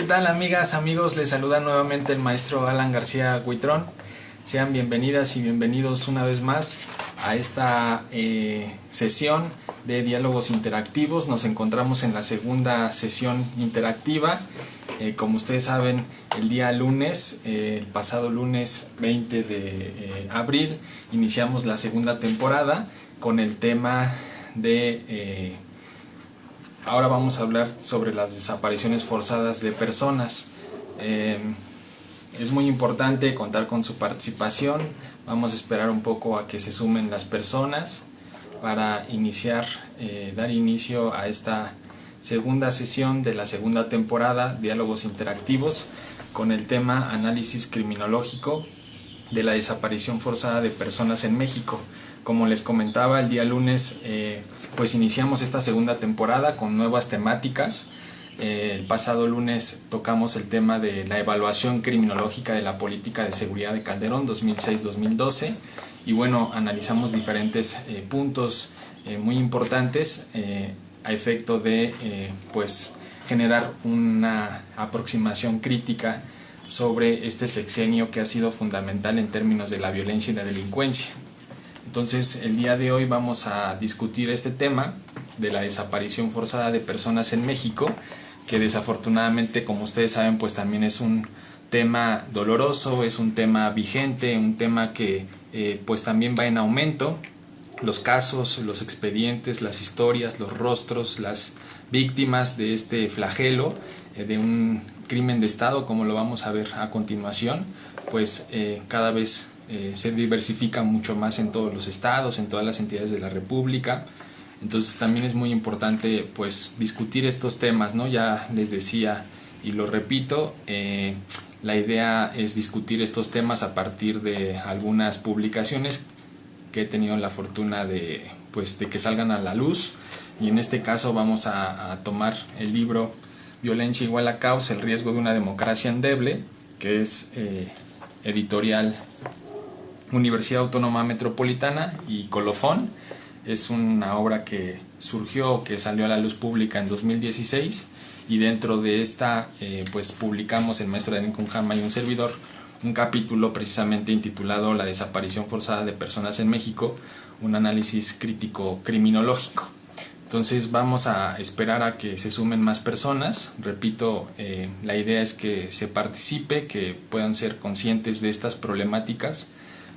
tal, amigas, amigos? Les saluda nuevamente el maestro Alan García Huitrón. Sean bienvenidas y bienvenidos una vez más a esta sesión de diálogos interactivos. Nos encontramos en la segunda sesión interactiva. Como ustedes saben, el día lunes, el pasado lunes 20 de abril, iniciamos la segunda temporada con el tema de... ahora vamos a hablar sobre las desapariciones forzadas de personas. Es muy importante contar con su participación. Vamos a esperar un poco a que se sumen las personas para dar inicio a esta segunda sesión de la segunda temporada, Diálogos Interactivos, con el tema Análisis Criminológico de la desaparición forzada de personas en México. Como les comentaba, el día lunes pues iniciamos esta segunda temporada con nuevas temáticas. El pasado lunes tocamos el tema de la evaluación criminológica de la política de seguridad de Calderón 2006-2012 y bueno, analizamos diferentes puntos muy importantes a efecto de pues generar una aproximación crítica sobre este sexenio que ha sido fundamental en términos de la violencia y la delincuencia. Entonces, el día de hoy vamos a discutir este tema de la desaparición forzada de personas en México, que desafortunadamente, como ustedes saben, pues también es un tema doloroso, es un tema vigente, un tema que pues también va en aumento. Los casos, los expedientes, las historias, los rostros, las víctimas de este flagelo, de un crimen de Estado, como lo vamos a ver a continuación, pues cada vez se diversifica mucho más en todos los estados, en todas las entidades de la República. Entonces también es muy importante pues discutir estos temas, ¿no? Ya les decía y lo repito, la idea es discutir estos temas a partir de algunas publicaciones que he tenido la fortuna de que salgan a la luz, y en este caso vamos a tomar el libro Violencia igual a caos, el riesgo de una democracia endeble, que es editorial Universidad Autónoma Metropolitana y Colofón. Es una obra que surgió, que salió a la luz pública en 2016, y dentro de esta pues publicamos el maestro Daniel Cunjama y un servidor un capítulo precisamente intitulado La desaparición forzada de personas en México, un análisis crítico criminológico. Entonces vamos a esperar a que se sumen más personas. Repito, la idea es que se participe, que puedan ser conscientes de estas problemáticas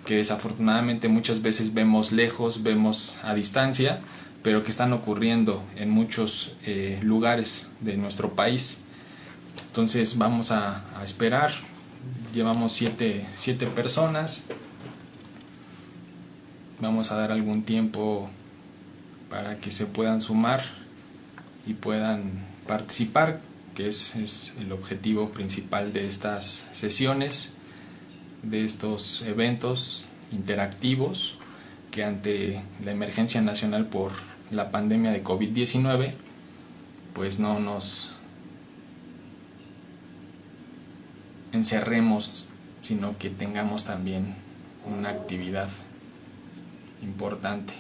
que desafortunadamente muchas veces vemos lejos, vemos a distancia, pero que están ocurriendo en muchos lugares de nuestro país. Entonces vamos a esperar. Llevamos siete personas. Vamos a dar algún tiempo para que se puedan sumar y puedan participar, que es el objetivo principal de estas sesiones, de estos eventos interactivos que ante la emergencia nacional por la pandemia de COVID-19 pues no nos encerremos, sino que tengamos también una actividad importante.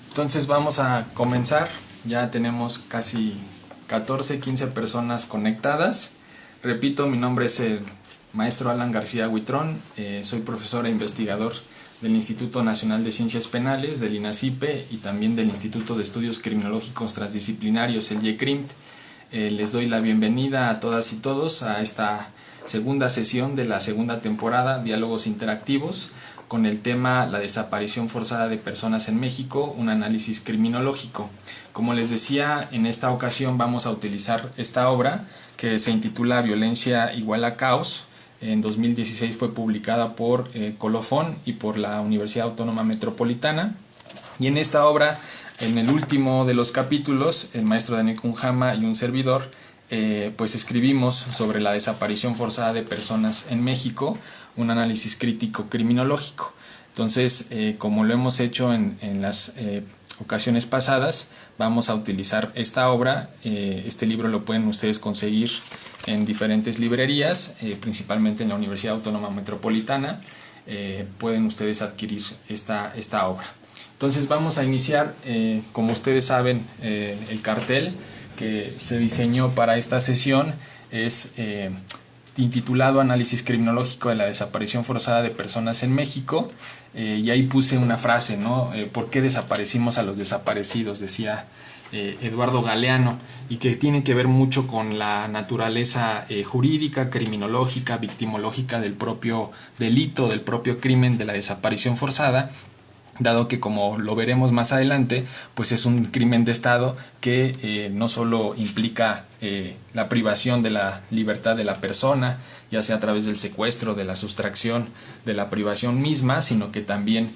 Entonces vamos a comenzar. Ya tenemos casi 14-15 personas conectadas. Repito, mi nombre es el maestro Alan García Huitrón. Soy profesor e investigador del Instituto Nacional de Ciencias Penales, del INACIPE y también del Instituto de Estudios Criminológicos Transdisciplinarios, el IECRIMT. Les doy la bienvenida a todas y todos a esta segunda sesión de la segunda temporada, Diálogos Interactivos, con el tema La desaparición forzada de personas en México, un análisis criminológico. Como les decía, en esta ocasión vamos a utilizar esta obra que se intitula Violencia igual a caos. En 2016 fue publicada por Colofón y por la Universidad Autónoma Metropolitana. Y en esta obra, en el último de los capítulos, el maestro Daniel Cunjama y un servidor, pues escribimos sobre la desaparición forzada de personas en México, un análisis crítico criminológico. Entonces, como lo hemos hecho en las ocasiones pasadas, vamos a utilizar esta obra. Este libro lo pueden ustedes conseguir en diferentes librerías, principalmente en la Universidad Autónoma Metropolitana. Pueden ustedes adquirir esta obra. Entonces vamos a iniciar, como ustedes saben, el cartel que se diseñó para esta sesión es intitulado Análisis criminológico de la desaparición forzada de personas en México, y ahí puse una frase, ¿no? ¿Por qué desaparecimos a los desaparecidos?, decía Eduardo Galeano, y que tiene que ver mucho con la naturaleza jurídica, criminológica, victimológica del propio delito, del propio crimen de la desaparición forzada, dado que, como lo veremos más adelante, pues es un crimen de Estado que no solo implica la privación de la libertad de la persona, ya sea a través del secuestro, de la sustracción, de la privación misma, sino que también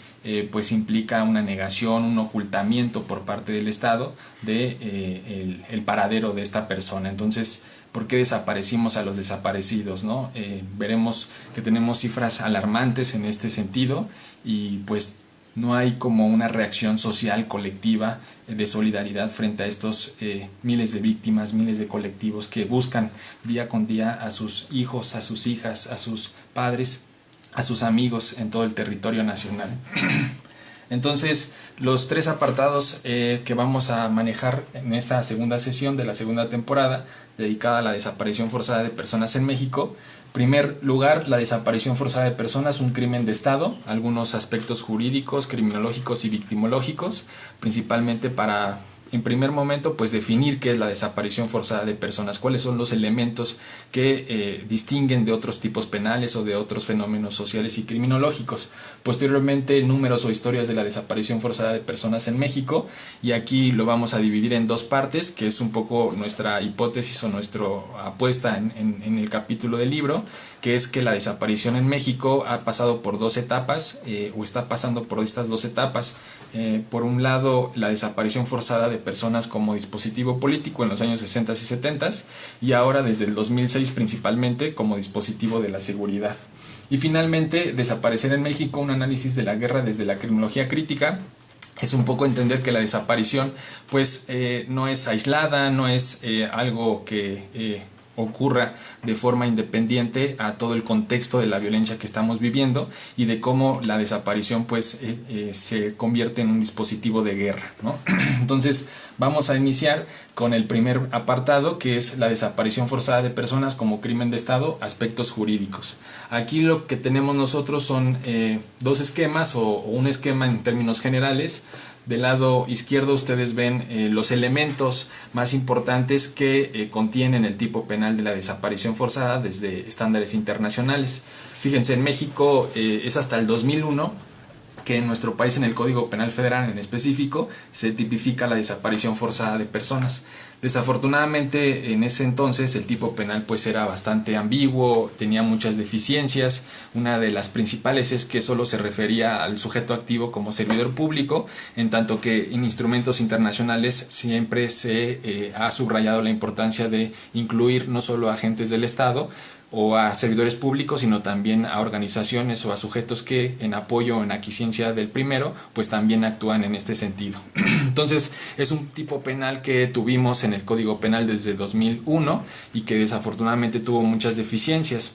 pues implica una negación, un ocultamiento por parte del Estado de el paradero de esta persona. Entonces, ¿por qué desaparecimos a los desaparecidos, no? Veremos que tenemos cifras alarmantes en este sentido, y pues no hay como una reacción social colectiva de solidaridad frente a estos miles de víctimas, miles de colectivos que buscan día con día a sus hijos, a sus hijas, a sus padres, a sus amigos en todo el territorio nacional. Entonces, los tres apartados que vamos a manejar en esta segunda sesión de la segunda temporada, dedicada a la desaparición forzada de personas en México. Primer lugar, la desaparición forzada de personas, un crimen de Estado, algunos aspectos jurídicos, criminológicos y victimológicos, principalmente para, en primer momento, pues definir qué es la desaparición forzada de personas, cuáles son los elementos que distinguen de otros tipos penales o de otros fenómenos sociales y criminológicos. Posteriormente, números o historias de la desaparición forzada de personas en México, y aquí lo vamos a dividir en dos partes, que es un poco nuestra hipótesis o nuestra apuesta en el capítulo del libro, que es que la desaparición en México ha pasado por dos etapas, o está pasando por estas dos etapas. Por un lado, la desaparición forzada de personas como dispositivo político en los años 60 y 70, y ahora desde el 2006 principalmente como dispositivo de la seguridad. Y finalmente, desaparecer en México, un análisis de la guerra desde la criminología crítica. Es un poco entender que la desaparición pues no es aislada, no es algo que ocurra de forma independiente a todo el contexto de la violencia que estamos viviendo, y de cómo la desaparición pues se convierte en un dispositivo de guerra, ¿no? Entonces vamos a iniciar con el primer apartado, que es la desaparición forzada de personas como crimen de Estado, aspectos jurídicos. Aquí lo que tenemos nosotros son dos esquemas, o un esquema en términos generales. Del lado izquierdo ustedes ven los elementos más importantes que contienen el tipo penal de la desaparición forzada desde estándares internacionales. Fíjense, en México es hasta el 2001 que en nuestro país, en el Código Penal Federal en específico, se tipifica la desaparición forzada de personas. Desafortunadamente, en ese entonces el tipo penal pues era bastante ambiguo, tenía muchas deficiencias. Una de las principales es que solo se refería al sujeto activo como servidor público, en tanto que en instrumentos internacionales siempre se ha subrayado la importancia de incluir no solo a agentes del Estado o a servidores públicos, sino también a organizaciones o a sujetos que en apoyo o en aquiescencia del primero pues también actúan en este sentido. Entonces es un tipo penal que tuvimos en el Código Penal desde 2001 y que desafortunadamente tuvo muchas deficiencias.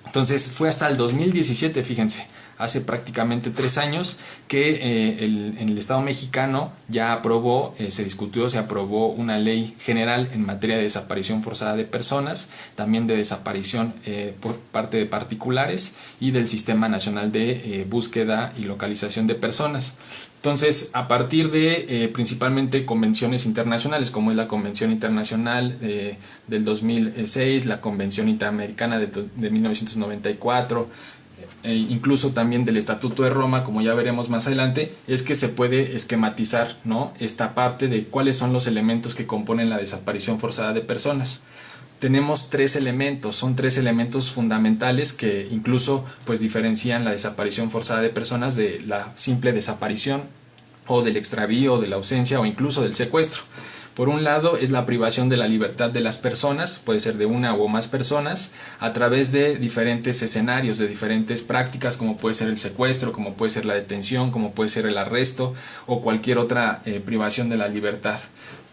Entonces fue hasta el 2017, fíjense, hace prácticamente 3 años que en el Estado mexicano ya aprobó, se aprobó una ley general en materia de desaparición forzada de personas, también de desaparición por parte de particulares y del Sistema Nacional de Búsqueda y Localización de Personas. Entonces, a partir de principalmente convenciones internacionales, como es la Convención Internacional del 2006, la Convención Interamericana de 1994, incluso también del Estatuto de Roma, como ya veremos más adelante, es que se puede esquematizar, ¿no?, esta parte de cuáles son los elementos que componen la desaparición forzada de personas. Tenemos 3 elementos, son 3 elementos fundamentales que incluso pues diferencian la desaparición forzada de personas de la simple desaparición o del extravío, de la ausencia o incluso del secuestro. Por un lado es la privación de la libertad de las personas, puede ser de una o más personas, a través de diferentes escenarios, de diferentes prácticas, como puede ser el secuestro, como puede ser la detención, como puede ser el arresto o cualquier otra privación de la libertad.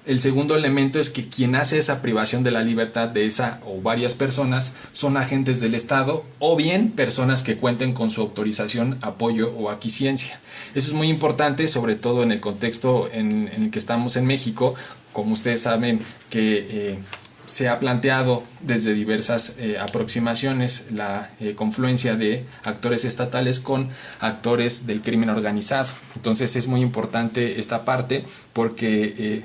El segundo elemento es que quien hace esa privación de la libertad de esa o varias personas son agentes del Estado o bien personas que cuenten con su autorización, apoyo o aquiescencia. Eso es muy importante, sobre todo en el contexto en el que estamos en México. Como ustedes saben que se ha planteado desde diversas aproximaciones la confluencia de actores estatales con actores del crimen organizado. Entonces es muy importante esta parte porque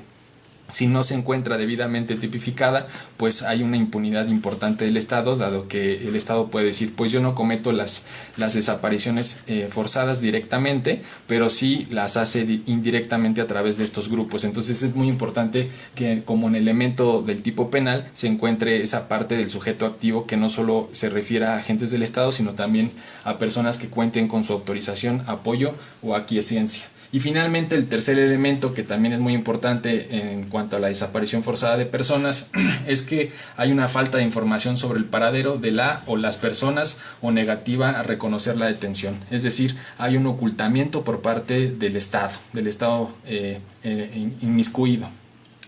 si no se encuentra debidamente tipificada, pues hay una impunidad importante del Estado, dado que el Estado puede decir, pues yo no cometo las desapariciones forzadas directamente, pero sí las hace indirectamente a través de estos grupos. Entonces es muy importante que como en elemento del tipo penal se encuentre esa parte del sujeto activo que no solo se refiere a agentes del Estado, sino también a personas que cuenten con su autorización, apoyo o aquiescencia. Y finalmente el tercer elemento, que también es muy importante en cuanto a la desaparición forzada de personas, es que hay una falta de información sobre el paradero de la o las personas o negativa a reconocer la detención. Es decir, hay un ocultamiento por parte del Estado inmiscuido.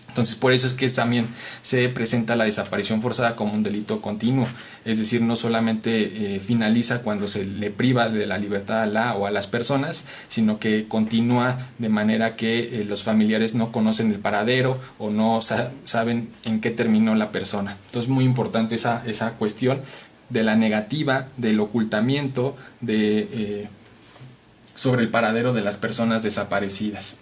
Entonces por eso es que también se presenta la desaparición forzada como un delito continuo, es decir, no solamente finaliza cuando se le priva de la libertad a la o a las personas, sino que continúa de manera que los familiares no conocen el paradero o no saben en qué terminó la persona. Entonces muy importante esa cuestión de la negativa, del ocultamiento sobre el paradero de las personas desaparecidas.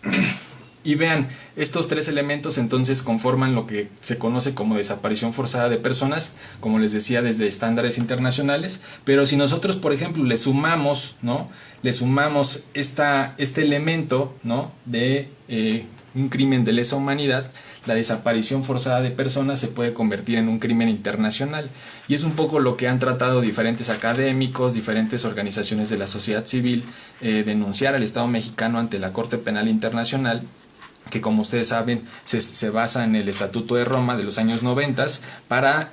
Y vean, estos 3 elementos entonces conforman lo que se conoce como desaparición forzada de personas, como les decía, desde estándares internacionales. Pero si nosotros, por ejemplo, le sumamos, ¿no?, este elemento, ¿no?, de un crimen de lesa humanidad, la desaparición forzada de personas se puede convertir en un crimen internacional. Y es un poco lo que han tratado diferentes académicos, diferentes organizaciones de la sociedad civil, denunciar al Estado mexicano ante la Corte Penal Internacional, que como ustedes saben se basa en el Estatuto de Roma de los años 90 para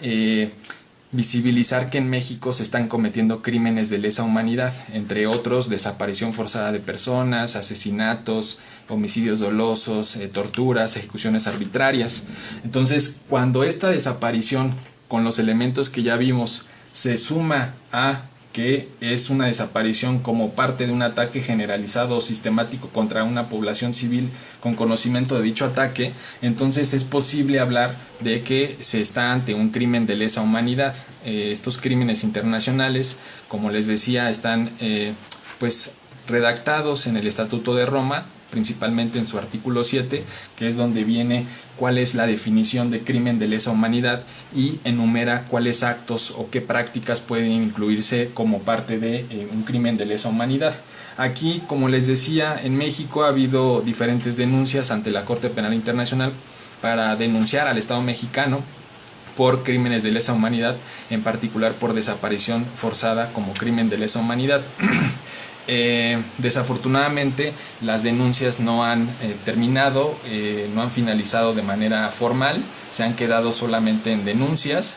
visibilizar que en México se están cometiendo crímenes de lesa humanidad, entre otros desaparición forzada de personas, asesinatos, homicidios dolosos, torturas, ejecuciones arbitrarias. Entonces, cuando esta desaparición con los elementos que ya vimos se suma a que es una desaparición como parte de un ataque generalizado o sistemático contra una población civil con conocimiento de dicho ataque, entonces es posible hablar de que se está ante un crimen de lesa humanidad. Estos crímenes internacionales, como les decía, están pues redactados en el Estatuto de Roma, principalmente en su artículo 7, que es donde viene cuál es la definición de crimen de lesa humanidad y enumera cuáles actos o qué prácticas pueden incluirse como parte de un crimen de lesa humanidad. Aquí, como les decía, en México ha habido diferentes denuncias ante la Corte Penal Internacional para denunciar al Estado mexicano por crímenes de lesa humanidad, en particular por desaparición forzada como crimen de lesa humanidad. Desafortunadamente las denuncias no han terminado, no han finalizado de manera formal, se han quedado solamente en denuncias.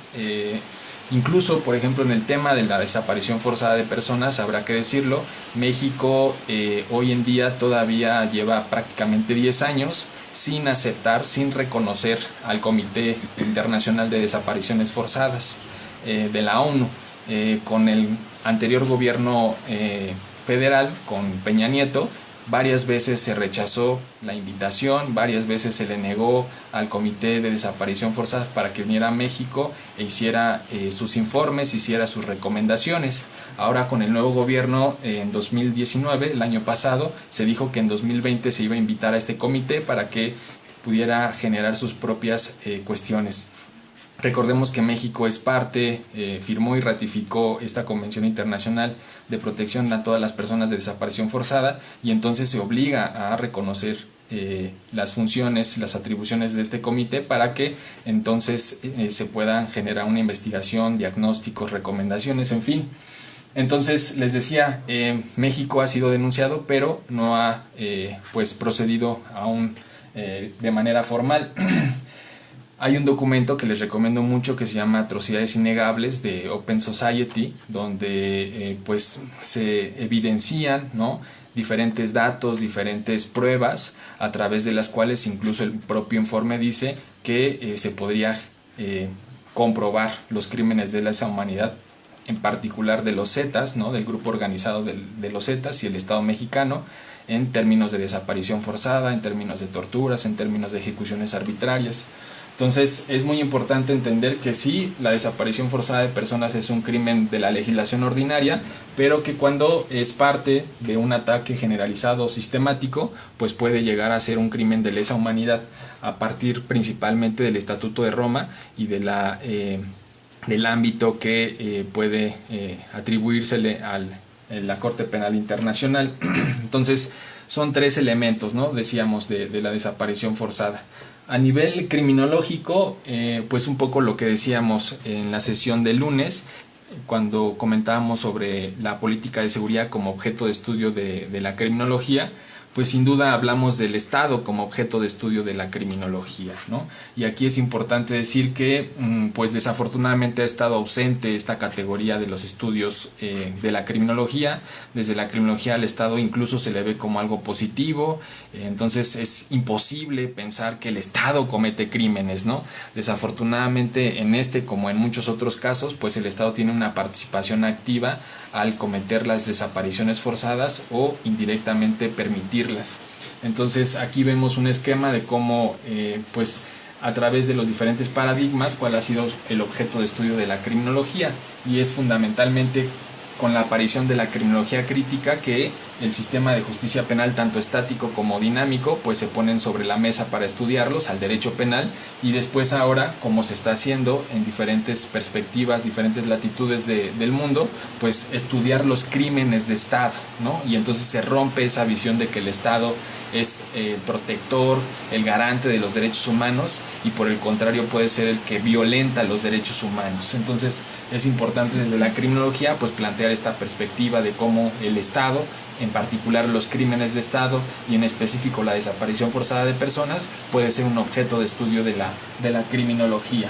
Incluso, por ejemplo, en el tema de la desaparición forzada de personas, habrá que decirlo, México hoy en día todavía lleva prácticamente 10 años sin aceptar, sin reconocer al Comité Internacional de Desapariciones Forzadas de la ONU. Con el anterior gobierno federal con Peña Nieto. Varias veces se rechazó la invitación, varias veces se le negó al Comité de Desaparición Forzada para que viniera a México e hiciera sus informes, hiciera sus recomendaciones. Ahora con el nuevo gobierno en 2019, el año pasado, se dijo que en 2020 se iba a invitar a este comité para que pudiera generar sus propias cuestiones. Recordemos que México es parte, firmó y ratificó esta Convención Internacional de Protección a todas las personas de desaparición forzada, y entonces se obliga a reconocer las funciones, las atribuciones de este comité para que entonces se puedan generar una investigación, diagnósticos, recomendaciones, en fin. Entonces les decía, México ha sido denunciado, pero no ha pues procedido aún de manera formal. Hay un documento que les recomiendo mucho que se llama Atrocidades Innegables de Open Society, donde pues se evidencian, ¿no?, diferentes datos, diferentes pruebas, a través de las cuales incluso el propio informe dice que se podría comprobar los crímenes de lesa humanidad, en particular de los Zetas, ¿no?, del grupo organizado de los Zetas y el Estado mexicano, en términos de desaparición forzada, en términos de torturas, en términos de ejecuciones arbitrarias. Entonces es muy importante entender que sí, la desaparición forzada de personas es un crimen de la legislación ordinaria, pero que cuando es parte de un ataque generalizado o sistemático, pues puede llegar a ser un crimen de lesa humanidad, a partir principalmente del Estatuto de Roma y de del ámbito que puede atribuírsele a la Corte Penal Internacional. Entonces son tres elementos, ¿no?, decíamos, de la desaparición forzada. A nivel criminológico, pues un poco lo que decíamos en la sesión del lunes, cuando comentábamos sobre la política de seguridad como objeto de estudio de la criminología, pues sin duda hablamos del Estado como objeto de estudio de la criminología, ¿no? Y aquí es importante decir que pues desafortunadamente ha estado ausente esta categoría de los estudios de la criminología. Desde la criminología al Estado incluso se le ve como algo positivo, entonces es imposible pensar que el Estado comete crímenes, ¿no? Desafortunadamente en este, como en muchos otros casos, pues el Estado tiene una participación activa al cometer las desapariciones forzadas o indirectamente permitirlas. Entonces aquí vemos un esquema de cómo pues a través de los diferentes paradigmas cuál ha sido el objeto de estudio de la criminología, y es fundamentalmente con la aparición de la criminología crítica que el sistema de justicia penal, tanto estático como dinámico, pues se ponen sobre la mesa para estudiarlos al derecho penal, y después ahora, como se está haciendo en diferentes perspectivas, diferentes latitudes del mundo, pues estudiar los crímenes de Estado, ¿no? Y entonces se rompe esa visión de que el Estado es el protector, el garante de los derechos humanos, y por el contrario puede ser el que violenta los derechos humanos. Entonces es importante desde la criminología pues plantear esta perspectiva de cómo el Estado, en particular los crímenes de Estado y en específico la desaparición forzada de personas, puede ser un objeto de estudio de la criminología.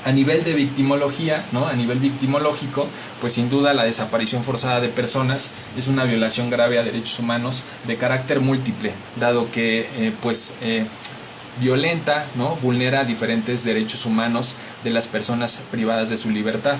A nivel de victimología, ¿no?, a nivel victimológico, pues sin duda la desaparición forzada de personas es una violación grave a derechos humanos de carácter múltiple, dado que violenta, ¿no?, vulnera diferentes derechos humanos de las personas privadas de su libertad,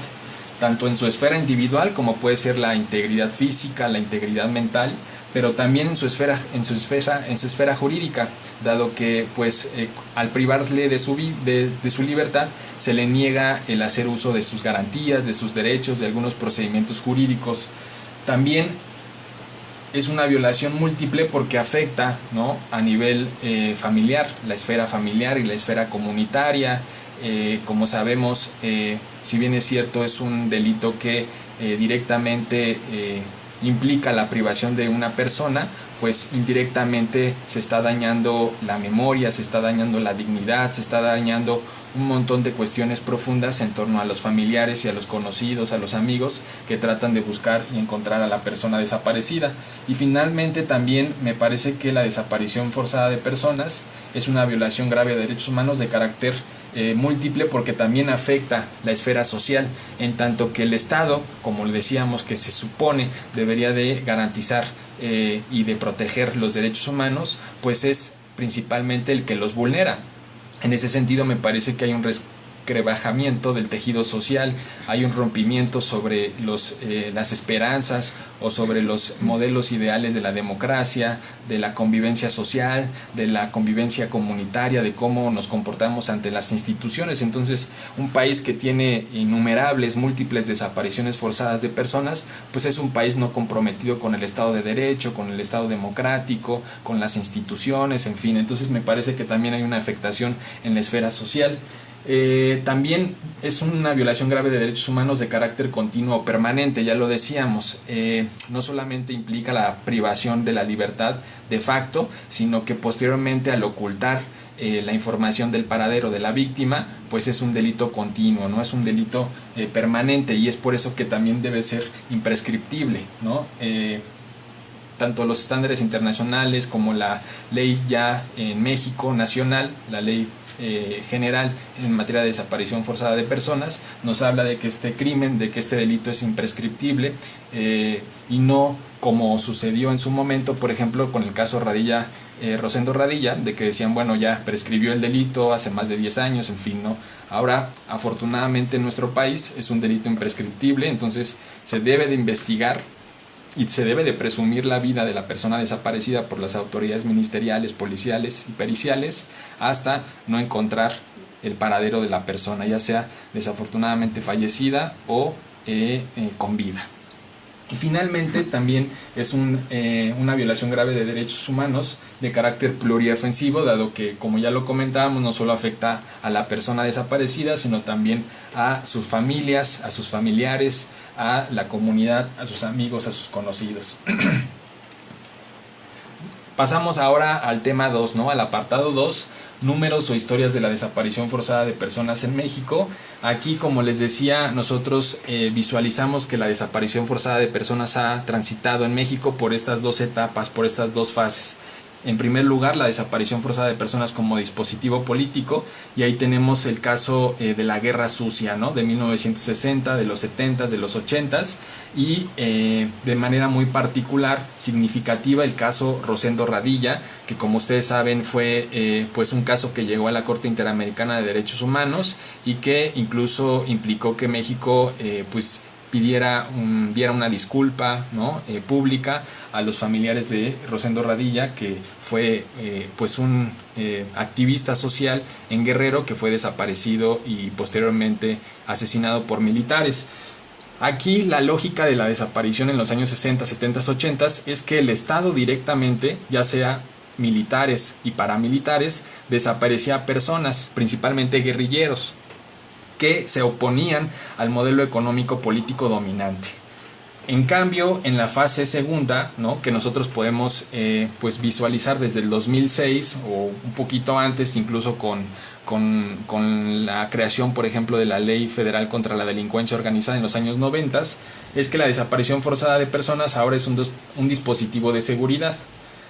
tanto en su esfera individual, como puede ser la integridad física, la integridad mental, pero también en su esfera jurídica, dado que pues al privarle de su libertad se le niega el hacer uso de sus garantías, de sus derechos, de algunos procedimientos jurídicos. También es una violación múltiple porque afecta, ¿no?, a nivel familiar, la esfera familiar y la esfera comunitaria. Como sabemos, si bien es cierto, es un delito que directamente implica la privación de una persona, pues indirectamente se está dañando la memoria, se está dañando la dignidad, se está dañando un montón de cuestiones profundas en torno a los familiares y a los conocidos, a los amigos que tratan de buscar y encontrar a la persona desaparecida. Y finalmente también me parece que la desaparición forzada de personas es una violación grave de derechos humanos de carácter múltiple, porque también afecta la esfera social, en tanto que el Estado, como le decíamos, que se supone debería de garantizar y de proteger los derechos humanos, pues es principalmente el que los vulnera. En ese sentido me parece que hay un resquebrajamiento del tejido social, hay un rompimiento sobre las esperanzas o sobre los modelos ideales de la democracia, de la convivencia social, de la convivencia comunitaria, de cómo nos comportamos ante las instituciones. Entonces, un país que tiene innumerables, múltiples desapariciones forzadas de personas, pues es un país no comprometido con el Estado de Derecho, con el Estado democrático, con las instituciones, en fin. Entonces me parece que también hay una afectación en la esfera social. También es una violación grave de derechos humanos de carácter continuo o permanente, ya lo decíamos. No solamente implica la privación de la libertad de facto, sino que posteriormente, al ocultar la información del paradero de la víctima, pues es un delito continuo, no es un delito permanente, y es por eso que también debe ser imprescriptible, ¿no? Tanto los estándares internacionales como la ley ya en México nacional, la ley general en materia de desaparición forzada de personas, nos habla de que este crimen, de que este delito es imprescriptible, y no como sucedió en su momento, por ejemplo, con el caso Radilla, Rosendo Radilla, de que decían, bueno, ya prescribió el delito hace más de 10 años, en fin, ¿no? Ahora, afortunadamente en nuestro país es un delito imprescriptible, entonces se debe de investigar y se debe de presumir la vida de la persona desaparecida por las autoridades ministeriales, policiales y periciales, hasta no encontrar el paradero de la persona, ya sea desafortunadamente fallecida o con vida. Y finalmente también es una violación grave de derechos humanos de carácter pluriofensivo, dado que, como ya lo comentábamos, no solo afecta a la persona desaparecida, sino también a sus familias, a sus familiares, a la comunidad, a sus amigos, a sus conocidos. Pasamos ahora al tema 2, ¿no? Al apartado 2, números o historias de la desaparición forzada de personas en México. Aquí, como les decía, nosotros visualizamos que la desaparición forzada de personas ha transitado en México por estas dos etapas, por estas dos fases. En primer lugar, la desaparición forzada de personas como dispositivo político, y ahí tenemos el caso de la Guerra Sucia, ¿no? De 1960, de los 70s, de los 80s, y de manera muy particular, significativa, el caso Rosendo Radilla, que, como ustedes saben, fue pues un caso que llegó a la Corte Interamericana de Derechos Humanos y que incluso implicó que México pues diera una disculpa, ¿no? Pública a los familiares de Rosendo Radilla, que fue pues un activista social en Guerrero, que fue desaparecido y posteriormente asesinado por militares. Aquí la lógica de la desaparición en los años 60, 70, 80 es que el Estado directamente, ya sea militares y paramilitares, desaparecía a personas, principalmente guerrilleros, que se oponían al modelo económico político dominante. En cambio, en la fase segunda, ¿no? Que nosotros podemos pues visualizar desde el 2006 o un poquito antes, incluso con la creación, por ejemplo, de la Ley Federal contra la Delincuencia Organizada en los años 90, es que la desaparición forzada de personas ahora es un dispositivo de seguridad.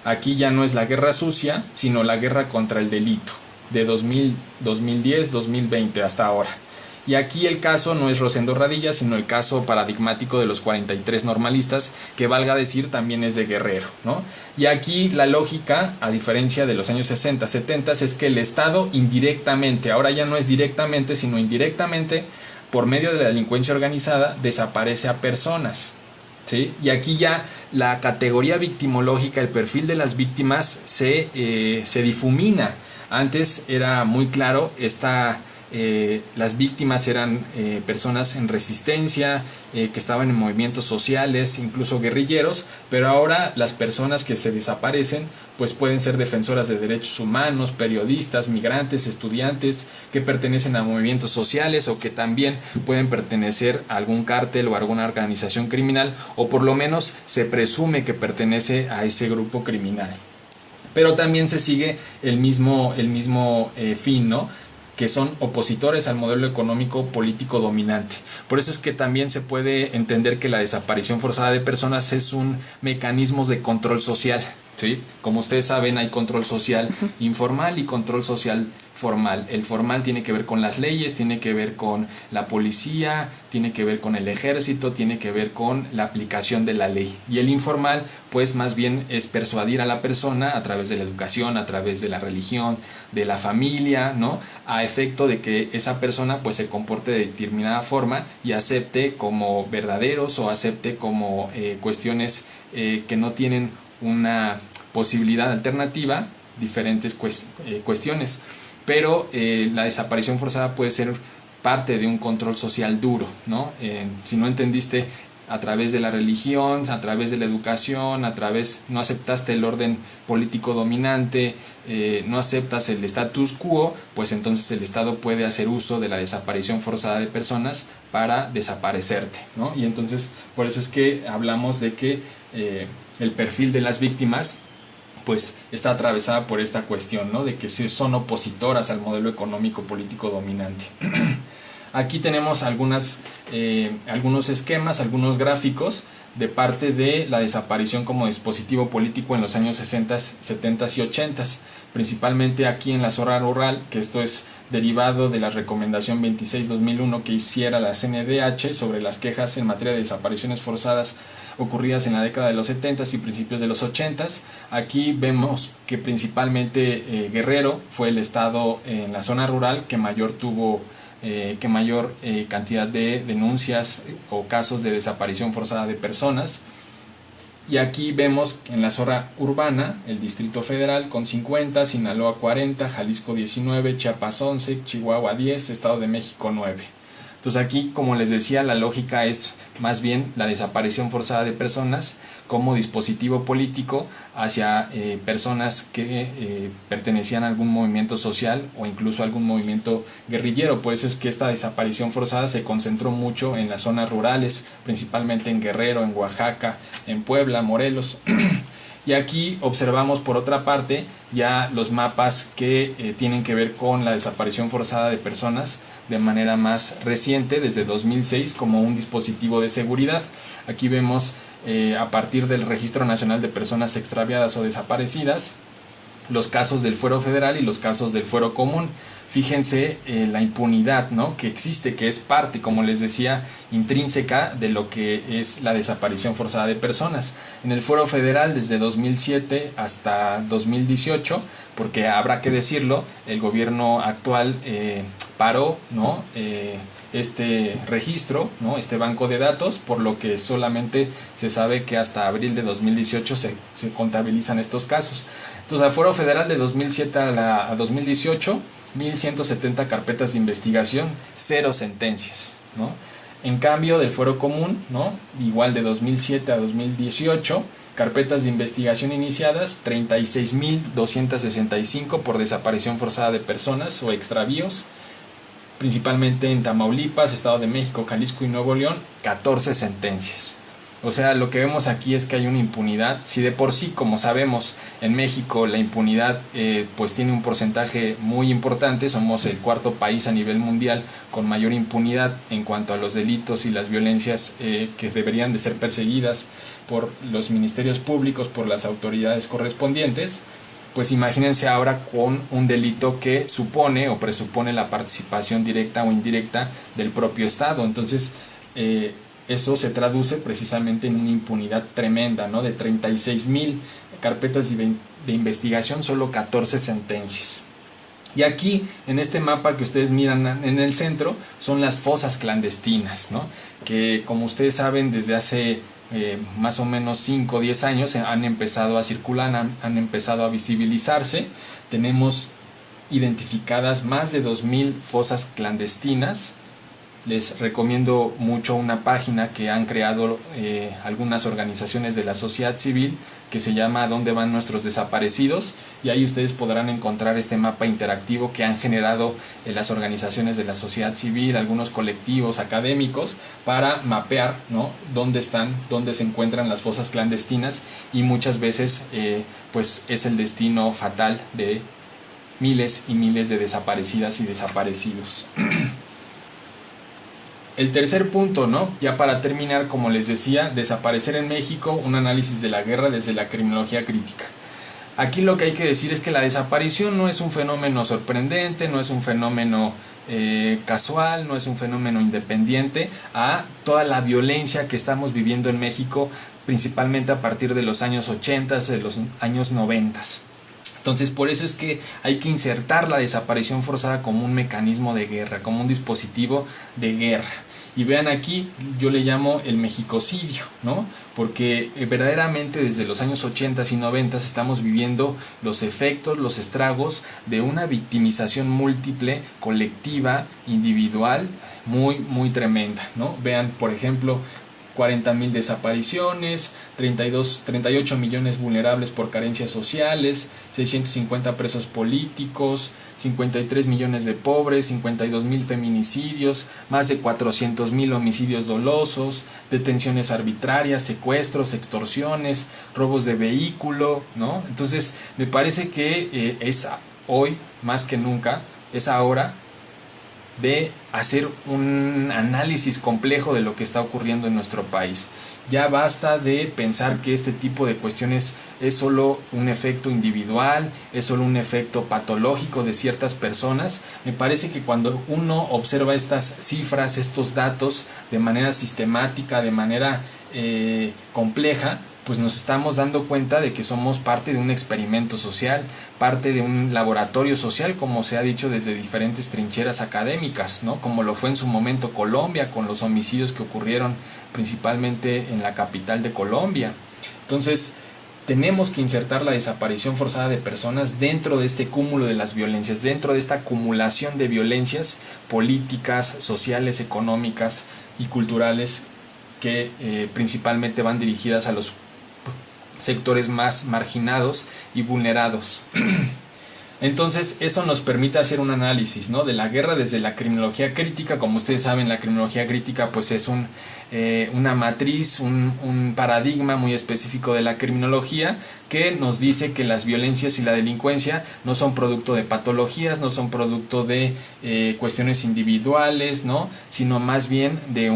Aquí ya no es la guerra sucia, sino la guerra contra el delito, de 2010, 2020 hasta ahora. Y aquí el caso no es Rosendo Radilla, sino el caso paradigmático de los 43 normalistas, que, valga decir, también es de Guerrero, ¿no? Y aquí la lógica, a diferencia de los años 60, 70, es que el Estado indirectamente, ahora ya no es directamente, sino indirectamente, por medio de la delincuencia organizada, desaparece a personas, ¿sí? Y aquí ya la categoría victimológica, el perfil de las víctimas se difumina. Antes era muy claro las víctimas eran personas en resistencia, que estaban en movimientos sociales, incluso guerrilleros, pero ahora las personas que se desaparecen pues pueden ser defensoras de derechos humanos, periodistas, migrantes, estudiantes que pertenecen a movimientos sociales o que también pueden pertenecer a algún cártel o a alguna organización criminal, o por lo menos se presume que pertenece a ese grupo criminal. Pero también se sigue el mismo fin, ¿no? Que son opositores al modelo económico político dominante. Por eso es que también se puede entender que la desaparición forzada de personas es un mecanismo de control social. ¿sí? Como ustedes saben, hay control social informal y control social formal. El formal tiene que ver con las leyes, tiene que ver con la policía, tiene que ver con el ejército, tiene que ver con la aplicación de la ley. Y el informal, pues más bien es persuadir a la persona a través de la educación, a través de la religión, de la familia, ¿no? A efecto de que esa persona pues se comporte de determinada forma y acepte como verdaderos o acepte como cuestiones que no tienen una posibilidad alternativa, diferentes cuestiones. Pero la desaparición forzada puede ser parte de un control social duro, ¿no? Si no entendiste a través de la religión, a través de la educación, no aceptaste el orden político dominante, no aceptas el status quo, pues entonces el Estado puede hacer uso de la desaparición forzada de personas para desaparecerte, ¿no? Y entonces por eso es que hablamos de que el perfil de las víctimas pues está atravesada por esta cuestión, ¿no? De que son opositoras al modelo económico político dominante. Aquí tenemos algunos esquemas, algunos gráficos de parte de la desaparición como dispositivo político en los años 60, 70 y 80, principalmente aquí en la zona rural, que esto es derivado de la recomendación 26-2001 que hiciera la CNDH sobre las quejas en materia de desapariciones forzadas ocurridas en la década de los 70 y principios de los 80. Aquí vemos que principalmente Guerrero fue el estado en la zona rural que mayor cantidad de denuncias o casos de desaparición forzada de personas. Y aquí vemos en la zona urbana el Distrito Federal con 50, Sinaloa 40, Jalisco 19, Chiapas 11, Chihuahua 10, Estado de México 9. Entonces aquí, como les decía, la lógica es más bien la desaparición forzada de personas como dispositivo político hacia personas que pertenecían a algún movimiento social o incluso a algún movimiento guerrillero. Por eso es que esta desaparición forzada se concentró mucho en las zonas rurales, principalmente en Guerrero, en Oaxaca, en Puebla, Morelos. Y aquí observamos por otra parte ya los mapas que tienen que ver con la desaparición forzada de personas de manera más reciente, desde 2006, como un dispositivo de seguridad. Aquí vemos a partir del Registro Nacional de Personas Extraviadas o Desaparecidas los casos del fuero federal y los casos del fuero común. Fíjense la impunidad, ¿no?, que existe, que es parte, como les decía, intrínseca de lo que es la desaparición forzada de personas. En el fuero federal desde 2007 hasta 2018, porque habrá que decirlo, el gobierno actual paró, ¿no?, este registro, ¿no?, este banco de datos, por lo que solamente se sabe que hasta abril de 2018 se contabilizan estos casos. Entonces, al fuero federal de 2007 a 2018, 1.170 carpetas de investigación, 0 sentencias, ¿no? En cambio, del fuero común, ¿no?, igual de 2007 a 2018, carpetas de investigación iniciadas, 36.265 por desaparición forzada de personas o extravíos, principalmente en Tamaulipas, Estado de México, Jalisco y Nuevo León, 14 sentencias. O sea, lo que vemos aquí es que hay una impunidad. Si de por sí, como sabemos, en México la impunidad pues tiene un porcentaje muy importante, somos el cuarto país a nivel mundial con mayor impunidad en cuanto a los delitos y las violencias que deberían de ser perseguidas por los ministerios públicos, por las autoridades correspondientes. Pues imagínense ahora con un delito que supone o presupone la participación directa o indirecta del propio Estado. Entonces, eso se traduce precisamente en una impunidad tremenda, ¿no? De 36,000 carpetas de investigación, solo 14 sentencias. Y aquí, en este mapa que ustedes miran en el centro, son las fosas clandestinas, ¿no?, que, como ustedes saben, desde hace más o menos 5 o 10 años han empezado a circular, han empezado a visibilizarse. Tenemos identificadas más de 2,000 fosas clandestinas. Les recomiendo mucho una página que han creado algunas organizaciones de la sociedad civil que se llama ¿Dónde van nuestros desaparecidos? Y ahí ustedes podrán encontrar este mapa interactivo que han generado las organizaciones de la sociedad civil, algunos colectivos académicos, para mapear, ¿no?, dónde están, dónde se encuentran las fosas clandestinas, y muchas veces pues es el destino fatal de miles y miles de desaparecidas y desaparecidos. El tercer punto, ¿no?, ya para terminar, como les decía, desaparecer en México, un análisis de la guerra desde la criminología crítica. Aquí lo que hay que decir es que la desaparición no es un fenómeno sorprendente, no es un fenómeno casual, no es un fenómeno independiente a toda la violencia que estamos viviendo en México, principalmente a partir de los años 80, de los años 90. Entonces, por eso es que hay que insertar la desaparición forzada como un mecanismo de guerra, como un dispositivo de guerra. Y vean aquí, yo le llamo el mexicocidio, ¿no? Porque verdaderamente desde los años 80 y 90 estamos viviendo los efectos, los estragos de una victimización múltiple, colectiva, individual, muy tremenda, ¿no? Vean, por ejemplo, 40,000 desapariciones, 38 millones vulnerables por carencias sociales, 650 presos políticos, 53 millones de pobres, 52,000 feminicidios, más de 400,000 homicidios dolosos, detenciones arbitrarias, secuestros, extorsiones, robos de vehículo, ¿no? Entonces, me parece que es hoy, más que nunca, es ahora de hacer un análisis complejo de lo que está ocurriendo en nuestro país. Ya basta de pensar que este tipo de cuestiones es solo un efecto individual, es solo un efecto patológico de ciertas personas. Me parece que cuando uno observa estas cifras, estos datos de manera sistemática, de manera compleja, pues nos estamos dando cuenta de que somos parte de un experimento social, parte de un laboratorio social, como se ha dicho desde diferentes trincheras académicas, ¿no? Como lo fue en su momento Colombia, con los homicidios que ocurrieron principalmente en la capital de Colombia. Entonces, tenemos que insertar la desaparición forzada de personas dentro de este cúmulo de las violencias, dentro de esta acumulación de violencias políticas, sociales, económicas y culturales que principalmente van dirigidas a los sectores más marginados y vulnerados. Entonces eso nos permite hacer un análisis, ¿no?, de la guerra desde la criminología crítica. Como ustedes saben, la criminología crítica pues es una matriz, un paradigma muy específico de la criminología que nos dice que las violencias y la delincuencia no son producto de patologías, no son producto de cuestiones individuales, ¿no?, sino más bien de